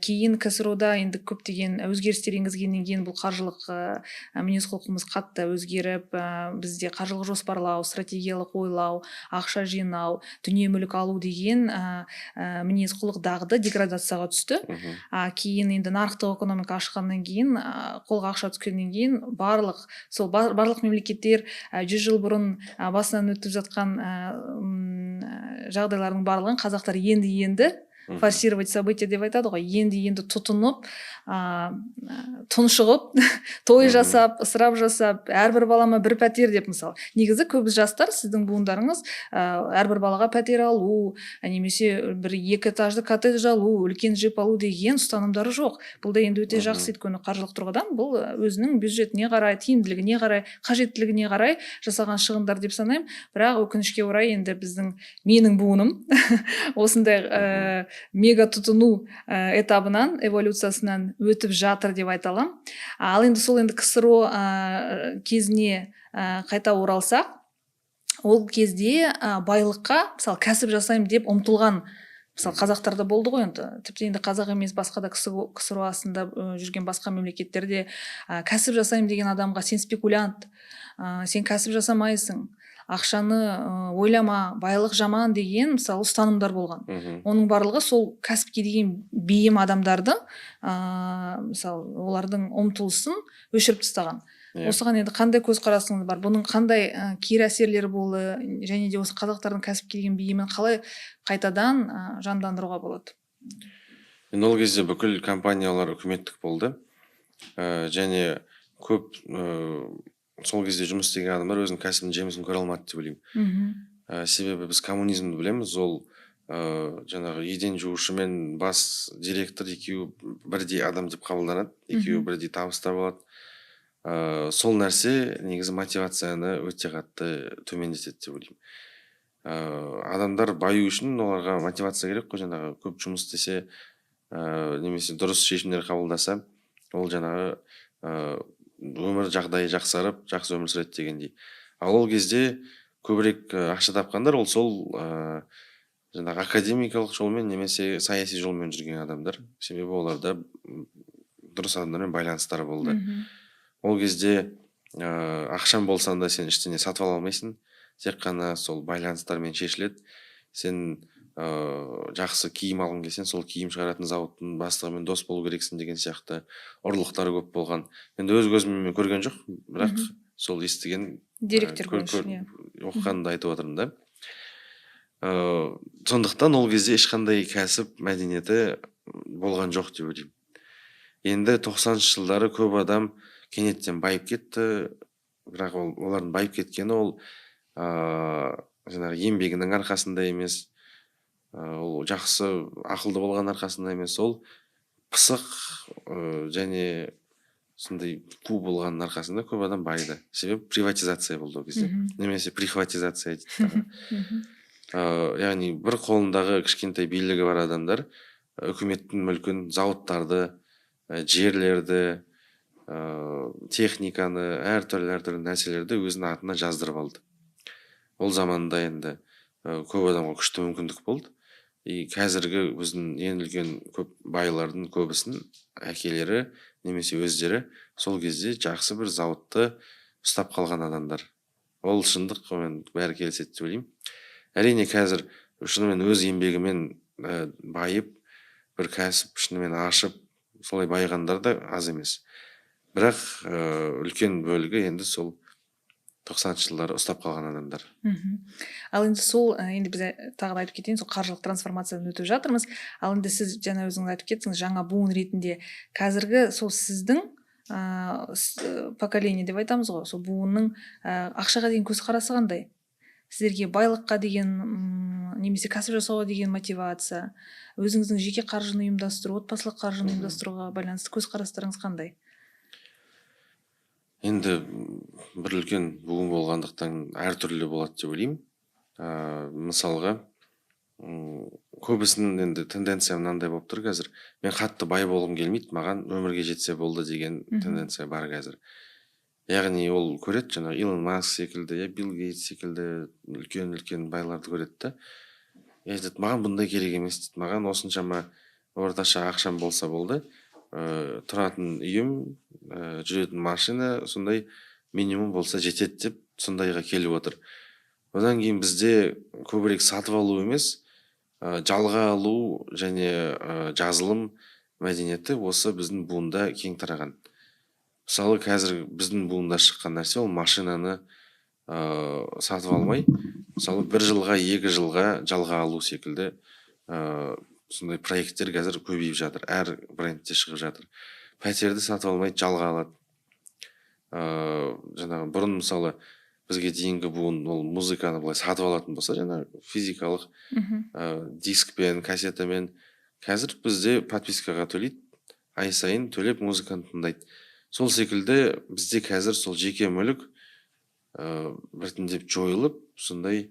Кейін КСРО-да қоғамда енді көптеген өзгерістер енгізгеннен кейін бұл қаржылық мінез құлқымыз қатты өзгеріп, бізде қаржылық жоспарлау, стратегиялық ойлау, ақша жинау, дүние мүлік алу деген мінез құлық дағды деградацияға түсті. Кейін енді нарықтық экономика ашқаннан кейін, қолға ақша түскеннен кейін барлық мемлекеттер 100 жыл бұрын басынан өтіп жатқан жағдайлардың барлығын қазақтар енді форсировать события деп айтады ғой, енді тұтынып, тұншығып, той жасап, ысырап жасап, әрбір балама бір пәтер деп, мысалы. Негізі көп жастар, сіздің буындарыңыз әрбір балаға пәтер алу, немесе бір 2 этажды коттедж алу, үлкен джип алу деген ұстанымдары жоқ. Бұл да енді өте жақсы, өйткені қаржылық тұрғыдан бұл өзінің бюджетіне қарай, тиімділігіне қарай, қажеттілігіне қарай жасаған шығындар деп санаймын. Бірақ өкінішке орай енді менің буыным осындай мега тұтыну этабынан, эволюциясынан өтіп жатыр деп айта аламын. Ал енді сол КСРО кезіне қайта оралсақ, ол кезде байлыққа, мысалы, кәсіп жасаймын деп ұмтылған, мысалы, қазақтарда болды ғой, енді тіпті енді қазақ емес, басқа да КСРО астында жүрген басқа мемлекеттерде кәсіп жасаймын деген адамға сен спекулянт, сен кәсіп жасамайсың, ақшаны ойлама, байлық жаман деген, мысалы, ұстанымдар болған. Оның барлығы сол кәсіпке деген бейім адамдардың, мысалы, олардың ұмтылысын өшіріп тастаған. Осыған енді қандай көзқарасыңыз бар? Бұның қандай кері әсерлері болды, және де осы қазақтардың кәсіпке деген бейімін қалай қайтадан жандандыруға болады? Ол кезде бүкіл компаниялар үкіметтік болды, және көп сол кезде жұмыс істеген адамдар өзінің кәсібінің жемісін көре алмады деп ойлаймын. Себебі біз коммунизмді білеміз, ол жаңағы еден жуушы мен бас директор екеуі бірдей адам деп қабылданады, екеуі бірдей табыста болады. Сол нәрсе негізі мотивацияны өте қатты төмендетеді деп ойлаймын. Адамдар баю үшін оларға мотивация керек қой, жаңағы көп жұмыс істесе, немесе дұрыс шешімдер қабылдаса, ол жаңағы өмір жағдайы жақсарып, жақсы өмір сүреді дегендей. Ал ол кезде көбірек ақша тапқандар ол сол жаңағы академикалық жолмен немесе саяси жолмен жүрген адамдар. Себебі оларда дұрыс адамдармен байланыстары болды. Ол кезде ақшан болсан да сен ештеңе сатып ала алмайсың, тек қана сол байланыстармен шешіледі. Сен жақсы киім алғың келсең, сол киім шығаратын зауыттың бастығымен дос болу керексің деген сияқты ұрлықтары көп болған. Енді өз көзіммен көрген жоқ, бірақ сол естіген деректер бойынша оқығанды айтып отырмын да. Сондықтан ол кезде ешқандай кәсіп мәдениеті болған жоқ деп ойлаймын. Енді 90-шы жылдары көп адам кенеттен байып кетті, бірақ олардың байып кеткені ол жаңағы еңбегінің арқасында емес, ол жақсы ақылды болған арқасында емес, ол пысық және сондай қу болған арқасында көп адам байды. Себебі приватизация болды ол кезде, немесе прихватизация дейді. Яғни бір қолындағы кішкентай билігі бар адамдар үкіметтің мүлкін, зауыттарды, жерлерді, техниканы, әртүрлі нәрселерді өзінің атына жаздырып алды. Ол заманда енді көп адамға күшті мүмкіндік болды. Қазіргі біздің ең үлкен көп байлардың көбісін әкелері немесе өздері сол кезде жақсы бір зауытты ұстап қалған адамдар. Ол шындық, бәрі келіседі деп ойлаймын. Әрине қазір шынымен өз еңбегімен байып, бір кәсіп шынымен ашып, солай байғандар да аз емес. Бірақ үлкен бөлігі енді сол 90-шы жылдары ұстап қалған адамдар. Ал енді сол, енді біз тағы да айтып кетейін, сол қаржылық трансформациядан өтіп жатырмыз. Ал енді сіз жаңа өзіңіз айтып кеттіңіз, жаңа буын ретінде қазіргі сол сіздің поколение деп айтамыз ғой, сол буынның ақшаға деген көзқарасы қандай? Сіздерге байлыққа деген, немесе кәсіп жасауға деген мотивация, өзіңіздің жеке қаржыны ұйымдастыру, отбасылық қаржыны ұйымдастыруға байланысты көзқарастарыңыз қандай? Енді бір үлкен буын болғандықтан әртүрлі болады деп ойлаймын. Мысалға, көбісінің енді тенденция мынандай болып тұр қазір. Мен қатты бай болғым келмейді, маған өмірге жетсе болды деген тенденция бар қазір. Яғни ол көреді, жаңағы Илон Маск секілді, Билл Гейтс секілді үлкен байларды көреді да. Айтады, маған бұндай керек емес дейді, маған осыншама орташа ақшам болса болды. тұратын үйім, жүретін машина сондай минимум болса жетеді деп сондайға келіп отыр. Одан кейін бізде көбірек сатып алу емес, жалға алу және жазылым мәдениеті осы біздің буында кең тараған. Мысалы қазір біздің буында шыққан нәрсе ол машинаны сатып алмай, мысалы 1 жылға 2 жылға жалға алу секілді сондай проекттер қазір көбейіп жатыр, әр брендте шығып жатыр. Пәтерді сатып алмайды, жалға алады. Жаңағы бұрын мысалы бізге дейінгі буын ол музыканы былай сатып алатын болса, жаңағы физикалық дискпен, кассетамен. Қазір бізде подпискаға төлейді, ай сайын төлеп музыканы тыңдайды. Сол секілді бізде қазір сол жеке мүлік біртіндеп жойылып, сондай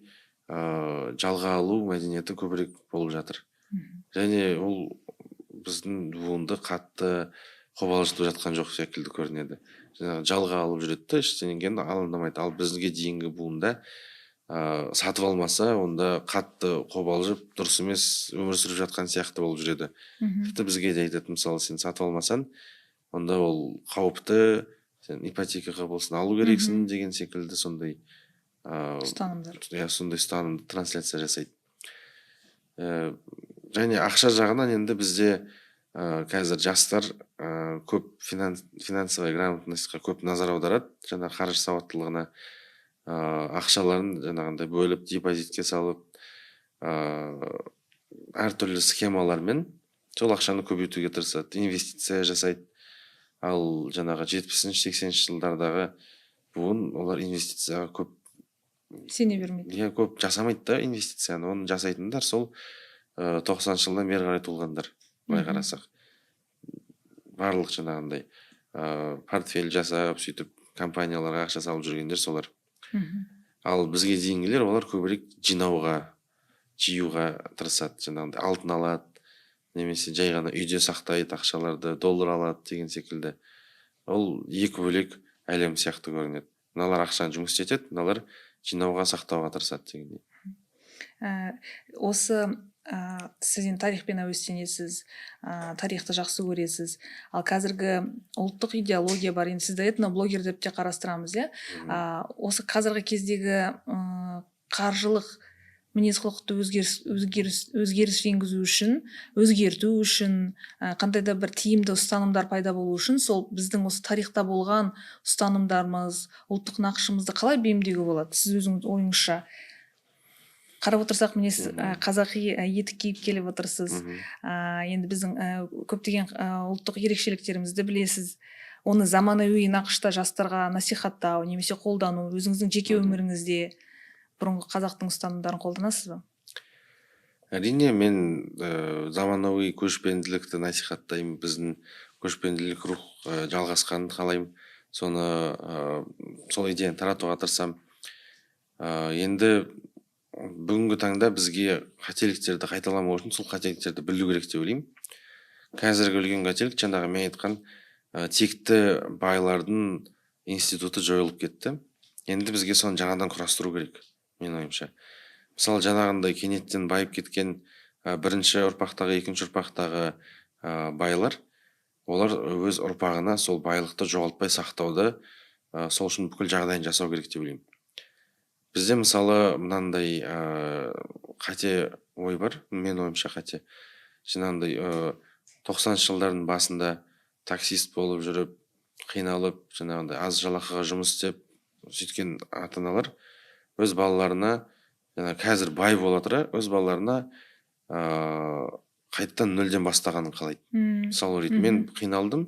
жалға алу мәдениеті көбірек болып жатыр. Және ол біздің буынды қатты қобалжытып жатқан жоқ секілді көрінеді. Жаңағы жалға алып жүреді да ештеңеден алаңдамайды. Ал бізге дейінгі буында сатып алмаса, онда қатты қобалжып, дұрыс емес өмір сүріп жатқан сияқты болып жүреді. Тіпті бізге де айтады, мысалы, сен сатып алмасаң, онда ол қауіпті, сен ипотекаға болсын алу керексің деген секілді сондай ұстанымдар. Сондай ұстанымды трансляция жасайды. Және ақша жағынан енді бізде қазір жастар көп финансовая грамотностьқа көп назар аударады, жаңа қаржы сауаттылығына, ақшаларын жаңағындай бөліп депозитке салып, әртүрлі схемалармен сол ақшаны көбейтуге тырысады, инвестиция жасайды. Ал жаңағы 70-80 жылдардағы буын олар инвестицияға көп сене бермейді. Көп жасамайды да инвестицияны. Оны жасайтындар сол 90 жылдан бері қарай туылғандар. Былай қарасақ, барлық жаңағындай портфель жасап, сөйтіп компанияларға ақша салып жүргендер солар. Ал бізге дейінгілер олар көбірек жинауға, жиюға тырысады, жаңағындай алтын алады, немесе жай ғана үйде сақтайды ақшаларды, доллар алады деген секілді. Ол екі бөлек әлем сияқты көрінеді. Мыналар ақшаны жұмыс етеді, мыналар жинауға, сақтауға тырысады дегендей. Осы сіз енді тарихпен әуестенесіз, тарихты жақсы көресіз. Ал қазіргі ұлттық идеология бар, енді сізді этноблогер деп те қарастырамыз, иә? Осы қазіргі кездегі қаржылық мінез-құлықты өзгеріс енгізу үшін, өзгерту үшін, қандай да бір тиімді ұстанымдар пайда болу үшін, сол біздің осы тарихта болған ұстанымдарымыз, ұлттық нақышымызды қалай бейімдеуге болады? Сіз өзіңіз ойыңызша қарап отырсақ, міне сіз қазақи етік киіп келіп отырсыз. Енді біздің көптеген ұлттық ерекшеліктерімізді білесіз. Оны заманауи нақышта жастарға насихаттау, немесе қолдану, өзіңіздің жеке өміріңізде бұрынғы қазақтың ұстанымдарын қолданасыз ба? Әрине, мен заманауи көшпенділікті насихаттаймын, біздің көшпенділік рух жалғасқанын қалаймын, соны сол идеяны таратуға тырысамын. Енді бүгінгі таңда бізге қателіктерді қайталамау үшін сол қателіктерді білу керек деп ойлаймын. Қазіргі үлкен қателік жаңағы мен айтқан текті байлардың институты жойылып кетті. Енді бізге соны жаңадан құрастыру керек, мен ойымша. Мысалы, жаңағындай кенеттен байып кеткен бірінші ұрпақтағы, екінші ұрпақтағы байлар, олар өз ұрпағына сол байлықты жоғалтпай сақтауды, сол үшін бүкіл жағдайын жасау керек деп ойлаймын. Бізде мысалы мынандай қате ой бар, мен ойымша қате. Жаңағындай 90 жылдардың басында таксист болып жүріп, қиналып, жаңағындай аз жалақыға жұмыс істеп, сөйткен ата-аналар өз балаларына, қазір бай бола тұра, өз балаларына қайттан нөлден бастағанын қалайды. Мысалы, мен қиналдым,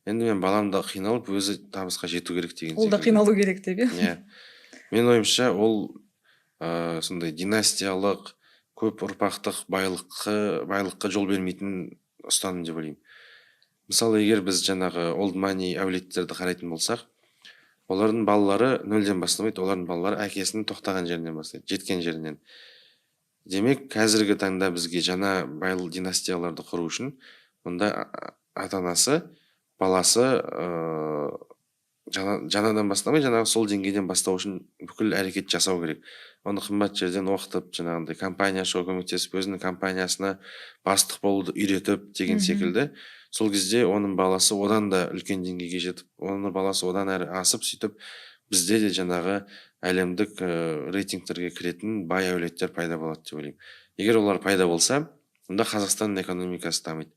енді мен балам да қиналып өзі табысқа жету керек деген. Ол да қиналу керек деп, иә? Мен ойымша ол сондай династиялық, көп ұрпақтық байлыққа жол бермейтін ұстаным деп ойлаймын. Мысалы, егер біз жаңағы old money әулеттерді қарайтын болсақ, олардың балалары нөлден бастамайды, олардың балалары әкесінің тоқтаған жерінен бастайды, жеткен жерінен. Демек, қазіргі таңда бізге жаңа байлы династияларды құру үшін, онда ата-анасы, баласы жаңадан бастамай, жаңағы сол деңгейден бастау үшін бүкіл әрекет жасау керек. Оны қымбат жерден оқытып, жаңағындай компания ашуға көмектесіп, өзінің компаниясына бастық болуды үйретіп деген секілді, сол кезде оның баласы одан да үлкен деңгейге жетіп, оның баласы одан әрі асып, сөйтіп бізде де жаңағы әлемдік рейтингтерге кіретін бай әулеттер пайда болады деп ойлаймын. Егер олар пайда болса, онда Қазақстанның экономикасы дамиды.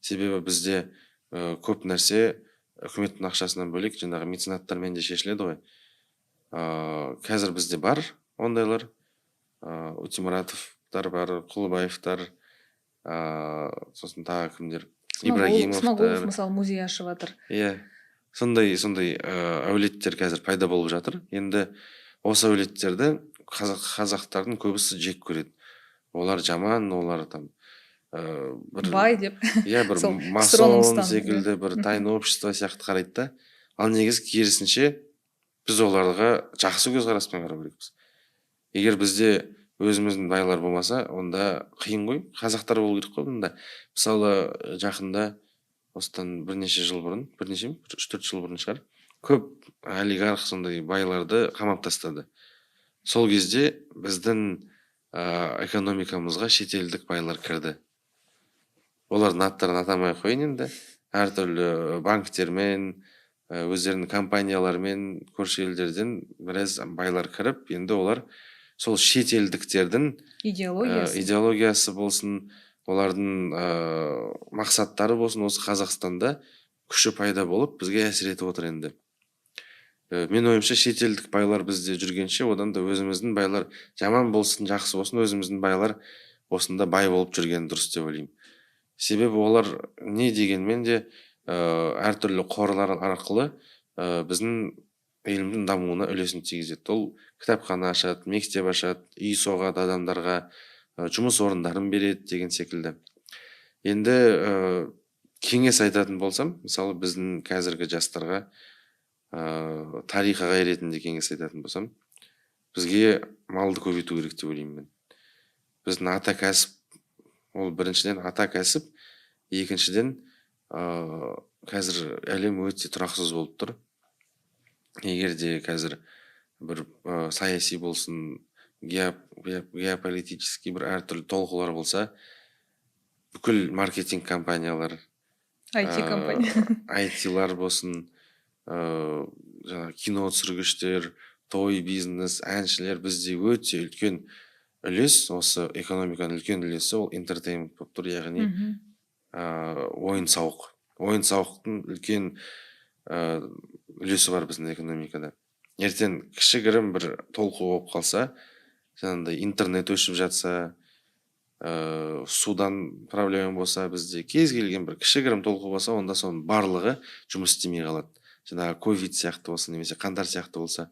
Себебі бізде көп нәрсе үкіметтің ақшасынан бөлек жаңағы меценаттармен де шешіледі ғой. Қазір бізде бар ондайлар, Утимуратовтар бар, Құлыбаевтар, сосын тағы кімдер, Исмағұлов мысалы музей ашып жатыр. Иә, сондай әулеттер қазір пайда болып жатыр. Енді осы әулеттерді қазақтардың көбісі жек көреді. Олар жаман, олар там бай деп. Иә, бір масон секілді, бір тайны общество сияқты қарайды да. Ал негізі керісінше біз оларға жақсы көзқараспен қарау керекпіз. Егер бізде өзіміздің байлар болмаса, онда қиын ғой. Қазақтар болу керек қой бұнда. Мысалы, жақында осыдан бірнеше жыл бұрын, 3-4 жыл бұрын шығар, көп олигарх сондай байларды қамап тастады. Сол кезде біздің экономикамызға шетелдік байлар кірді. Олардың аттарын атамай ақ қояйын енді. Әртүрлі банктермен, өздерінің компаниялармен, көрші елдерден біраз байлар кіріп, енді олар сол шетелдіктердің идеологиясы болсын, олардың мақсаттары болсын, осы Қазақстанда күші пайда болып, бізге әсер етіп отыр енді. Мен ойымша, шетелдік байлар бізде жүргенше, одан да өзіміздің байлар жаман болсын, жақсы болсын, өзіміздің байлар осында бай болып жүрген дұрыс деп ойлаймын. Себебі олар не дегенмен де әртүрлі қорлар арқылы біздің еліміздің дамуына үлесін тигізеді. Ол кітапхана ашады, мектеп ашады, үй соғады адамдарға, жұмыс орындарын береді деген секілді. Енді кеңес айтатын болсам, мысалы біздің қазіргі жастарға тарихы ретінде кеңес айтатын болсам, бізге малды көбейту керек деп ойлаймын мен. Біздің ата кәсіп, ол біріншіден ата кәсіп, екіншіден қазір әлем өте тұрақсыз болып тұр. Егер де қазір бір саяси болсын, геополитический бір әртүрлі толқулар болса, бүкіл маркетинг компаниялар, IT-лар болсын, жаңағы кино түсіргіштер, той бизнес, әншілер, бізде өте үлкен үлес, осы экономиканың үлкен үлесі ол entertainment болып тұр, яғни ойын-сауық. Ойын-сауықтың үлкен үлесі бар біздің экономикада. Ертең кішігірім бір толқу болып қалса, жаңағыдай интернет өшіп жатса, судан проблема болса, бізде кез келген бір кішігірім толқу болса, онда соның барлығы жұмыс істемей қалады. Жаңағы ковид сияқты болса, немесе қаңтар сияқты болса,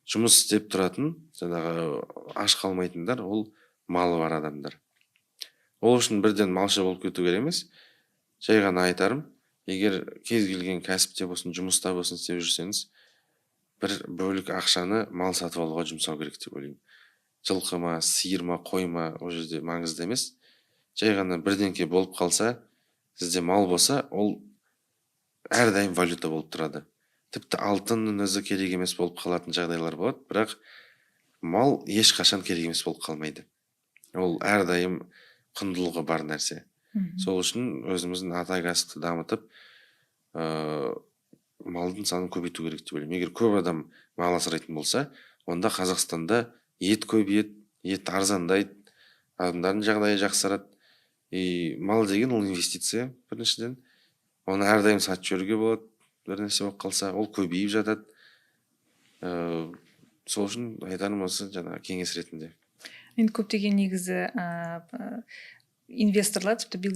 жұмыс істеп тұратын, жаңағы аш қалмайтындар, ол малы бар адамдар. Ол үшін бірден малшы болып кету керек емес. Жай ғана айтарым, егер кез келген кәсіпте болсын, жұмыста болсын істеп жүрсеңіз, бір бөлік ақшаны мал сатып алуға жұмсау керек деп ойлаймын. Жылқы ма, сиыр ма, қой ма, ол жерде маңызды емес. Жай ғана бірдеңке болып қалса, сізде мал болса, ол әрдайым валюта болып тұрады. Тіпті алтынның өзі керек емес болып қалатын жағдайлар болады, бірақ мал ешқашан керек емес болып қалмайды. Ол әрдайым құндылығы бар нәрсе. Сол үшін өзіміздің ата кәсіпті дамытып, малдың санын көбейту керек деп ойлаймын. Егер көп адам мал асырайтын болса, онда Қазақстанда ет көбейеді, ет арзандайды, адамдардың жағдайы жақсарады. Мал деген ол инвестиция біріншіден. Оны әрдайым сатып жүруге болады. Бір нәрсе болып қалса, ол көбейіп жатады. Сол үшін айтарым осы жаңағы кеңес ретінде. Енді көптеген негізі инвесторлар, тіпті Билл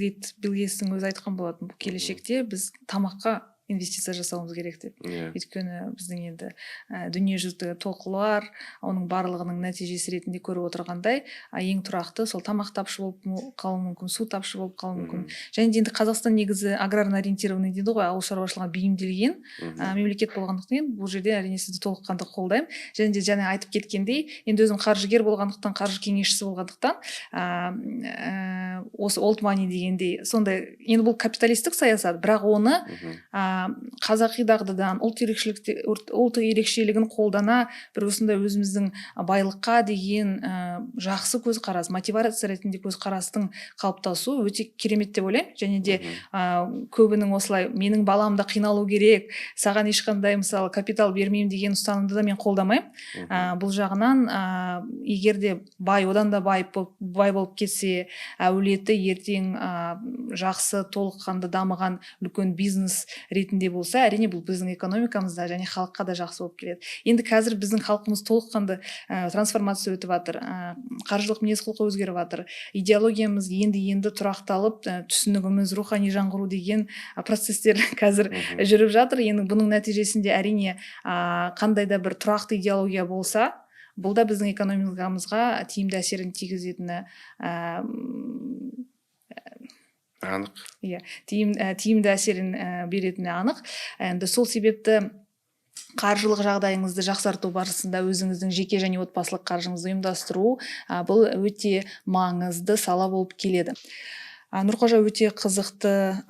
Гейтстің өзі айтқан болатын, келешекте біз тамаққа инвестиция жасауымыз керек деп. Өйткені біздің енді дүниежүзілік толқулар, оның барлығының нәтижесі ретінде көріп отырғандай, ең тұрақты сол тамақ тапшы болып қалуы мүмкін, су тапшы болып қалуы мүмкін. Және енді Қазақстан негізі аграрно ориентированный дейді ғой, ауыл шаруашылығына бейімделген мемлекет болғандықтан, бұл жерде әрине сізді толыққанды қолдаймын. Және де жаңа айтып кеткендей, енді өзім қаржыгер болғандықтан, қаржы кеңесшісі болғандықтан, осы old money дегендей сондай, енді бұл капиталистік саясат, бірақ оны қазақи дағдыдан ұлт ерекшелігін қолдана бір осындай өзіміздің байлыққа деген жақсы көзқарас, мотивация ретінде көзқарастың қалыптасу өте керемет деп ойлаймын. Және де көбінің осылай менің балам да қиналу керек, саған ешқандай мысалы капитал бермеймін деген ұстанымды да мен қолдамаймын. Бұл жағынан егер де бай одан да бай болып кетсе, әулеті ертең жақсы толыққанды дамыған үлкен бизнес ретінде болса, әрине бұл біздің экономикамызда және халыққа да жақсы болып келеді. Енді қазір біздің халқымыз толыққанды трансформация өтіп жатыр, қаржылық мінез-құлқы өзгеріп жатыр, идеологиямыз енді тұрақталып, түсінігіміз, рухани жаңғыру деген процестер қазір жүріп жатыр. Енді бұның нәтижесінде әрине қандай да бір тұрақты идеология болса, бұл да біздің экономикамызға тиімді әсерін тигізетіні анық. Иә, тиімді әсерін беретіні анық. Енді сол себепті қаржылық жағдайыңызды жақсарту барысында өзіңіздің жеке және отбасылық қаржыңызды ұйымдастыру бұл өте маңызды сала болып келеді. Нұрқожа, өте қызықты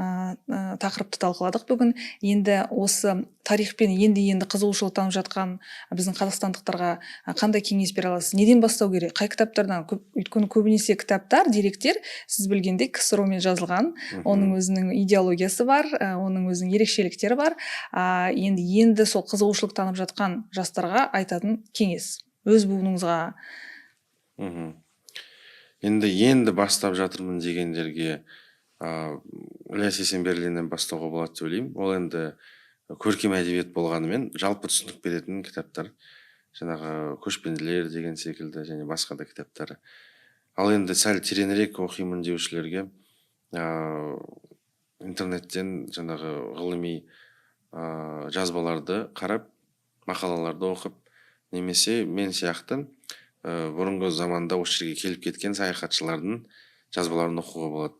тақырыпты талқыладық бүгін. Енді осы тарихпен енді қызығушылық танып жатқан біздің қазақстандықтарға қандай кеңес бере аласыз? Неден бастау керек? Қай кітаптардан? Өйткені көбінесе кітаптар, деректер сіз білгендей КСРО-мен жазылған. Оның өзінің идеологиясы бар, оның өзінің ерекшеліктері бар. Енді сол қызығушылық танып жатқан жастарға айтатын кеңес өз буыныңызға. Енді бастап жатырмын дегендерге Ілияс Есенберлиннен бастауға болады деп ойлаймын. Ол енді көркем әдебиет болғанымен жалпы түсінік беретін кітаптар, жаңағы көшпенділер деген секілді және басқа да кітаптары. Ал енді сәл тереңірек оқимын деушілерге интернеттен жаңағы ғылыми жазбаларды қарап, мақалаларды оқып, немесе мен сияқты бұрынғы заманда осы жерге келіп кеткен саяхатшылардың жазбаларын оқуға болады.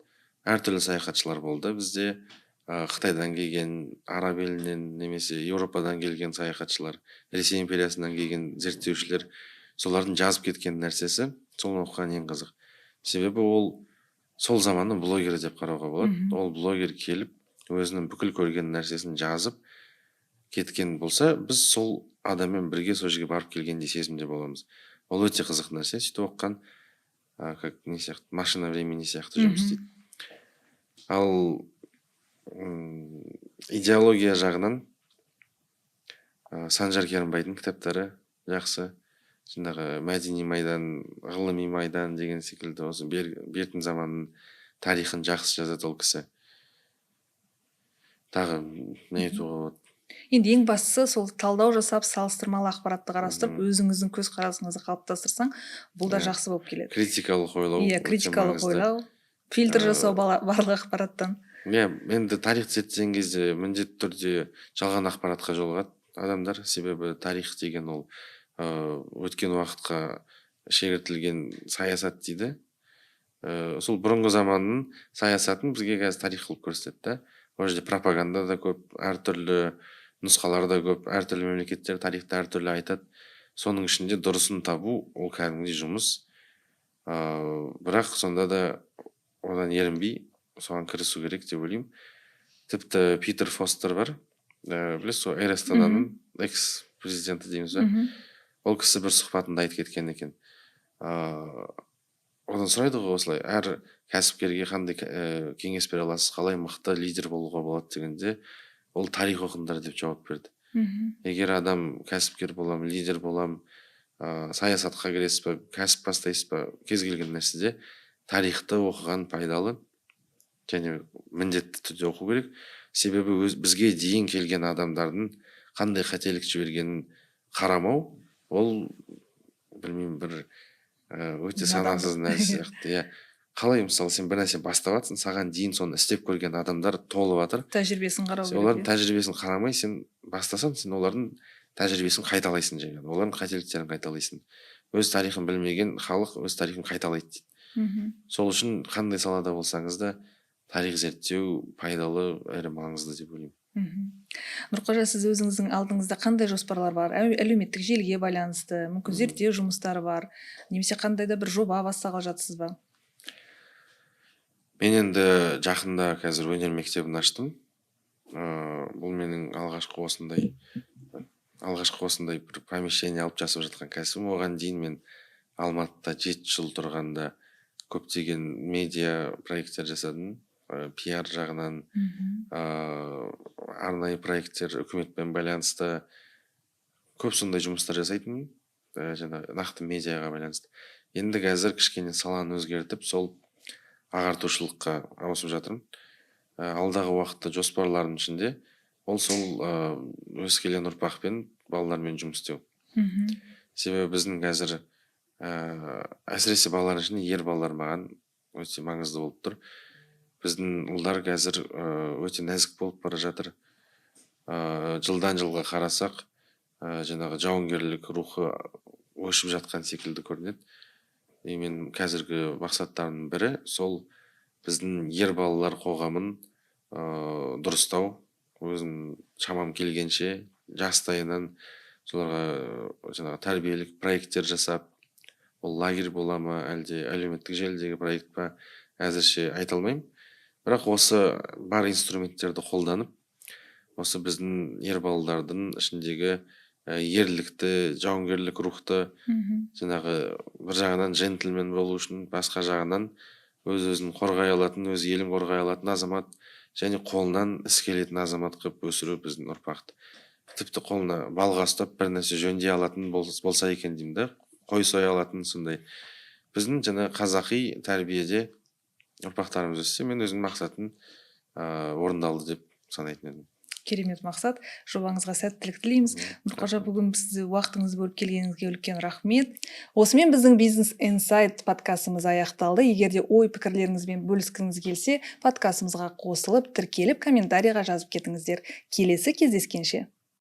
Әртүрлі саяхатшылар болды бізде, Қытайдан келген, Араб елінен немесе Еуропадан келген саяхатшылар, Ресей империясынан келген зерттеушілер, солардың жазып кеткен нәрсесі соны оқыған ең қызық. Себебі ол сол заманның блогері деп қарауға болады. Ол блогер келіп өзінің бүкіл көрген нәрсесін жазып кеткен болса, біз сол адаммен бірге сол жерге барып келгендей сезімде боламыз. Ол өте қызық нәрсе. Сөйтіп оққан не сияқты, машина времени сияқты жұмыс істейді. Ал идеология жағынан Санжар Керімбайдың кітаптары жақсы. Жаңағы мәдени майдан, ғылыми майдан деген секілді осы бертін заманның тарихын жақсы жазады ол кісі. Тағы не айтуға болады? Енді ең бастысы сол талдау жасап, салыстырмалы ақпаратты қарастырып, өзіңіздің көзқарасыңызды қалыптастырсаң, бұл да жақсы болып келеді. Критикалық ойлау. Иә, критикалық ойлау, фильтр жасау барлық ақпараттан. Иә, енді тарих зерттеген кезде міндетті түрде жалған ақпаратқа жолығады адамдар, себебі тарих деген ол өткен уақытқа шегіртілген саясат дейді. Сол бұрынғы заманның саясатын бізге қазір тарих қылып көрсетеді. Ол жерде пропаганда да көп, әртүрлі нұсқалар да көп, әртүрлі мемлекеттер тарихты әртүрлі айтады. Соның ішінде дұрысын табу ол кәдімгідей жұмыс. Бірақ сонда да одан ерінбей соған кірісу керек деп ойлаймын. Тіпті Питер Фостер бар, білесіз, сол Эйр Астананың экс-президенті дейміз ба. Ол кісі бір сұхбатында айтып кеткен екен. Одан сұрайды ғой осылай, әр кәсіпкерге қандай кеңес бере аласыз, қалай мықты лидер болуға болады дегенде, ол тарих оқыңдар деп жауап берді. Егер адам кәсіпкер болам, лидер болам, саясатқа кіресіз ба, кәсіп бастайсыз ба, кез келген нәрседе тарихты оқыған пайдалы және міндетті түрде оқу керек. Себебі бізге дейін келген адамдардың қандай қателік жібергенін қарамау, ол білмеймін, бір өте санасыз нәрсе сияқты. Қалай, мысалы, сен бір нәрсе бастап жатсың, саған дейін соны істеп көрген адамдар толып жатыр. Тәжірибесін қарау керек. Олардың тәжірибесін қарамай сен бастасаң, сен олардың тәжірибесін қайталайсың жаңағы. Олардың қателіктерін қайталайсың. Өз тарихын білмеген халық өз тарихын қайталайды дейді. Сол үшін қандай салада болсаңыз да тарих зерттеу пайдалы әрі маңызды деп ойлаймын. Нұрқожа, сіз өзіңіздің алдыңызда қандай жоспарлар бар? Әлеуметтік желіге байланысты, мүмкін зерттеу жұмыстары бар, немесе қандай да бір жоба бастағалы жатсыз ба? Мен енді жақында қазір өнер мектебін аштым. Бұл менің алғашқы осындай бір помещение алып жасап жатқан кәсібім. Оған дейін мен Алматыда 7 жыл тұрғанда көптеген медиа проекттер жасадым. Пиар жағынан, арнайы проекттер, үкіметпен байланысты көп сондай жұмыстар жасайтынмын, жаңағы нақты медиаға байланысты. Енді қазір кішкене саланы өзгертіп, сол ағартушылыққа ауысып жатырмын. Алдағы уақытта жоспарларым ішінде ол сол өскелең ұрпақпен, балалармен жұмыс істеу. Себебі біздің қазір әсіресе балалар ішінде ер балалар маған өте маңызды болып тұр. Біздің ұлдар қазір өте нәзік болып бара жатыр. Жылдан жылға қарасақ, жаңағы жауынгерлік рухы өшіп жатқан секілді көрінеді. Мен қазіргі мақсаттарымның бірі сол біздің ер балалар қоғамын дұрыстау, өзім шамам келгенше жастайынан соларға жаңағы тәрбиелік проекттер жасап, ол лагерь бола ма, әлде әлеуметтік желідегі проект па, әзірше айта алмаймын. Бірақ осы бар инструменттерді қолданып, осы біздің ер балалардың ішіндегі ерлікті, жауынгерлік рухты, жаңағы бір жағынан джентльмен болу үшін, басқа жағынан өз-өзін қорғай алатын, өз елін қорғай алатын азамат, және қолынан іс келетін азамат қылып өсіру біздің ұрпақты. Тіпті қолына балға ұстап бір нәрсе жөндей алатын болса екен деймін да, қой соя алатын, сондай. Біздің жаңа қазақи тәрбиеде ұрпақтарымыз өссе, мен өзімнің мақсатым орындалды деп санайтын едім. Керемет мақсат. Жобаңызға сәттілік тілейміз. Нұрқожа, бүгін сізді уақытыңызды бөліп келгеніңізге үлкен рахмет. Осымен біздің Business Insight подкастымыз аяқталды. Егер де ой пікірлеріңізбен бөліскіңіз келсе, подкастымызға қосылып, тіркеліп, комментарийға жазып кетіңіздер. Келесі кездескенше.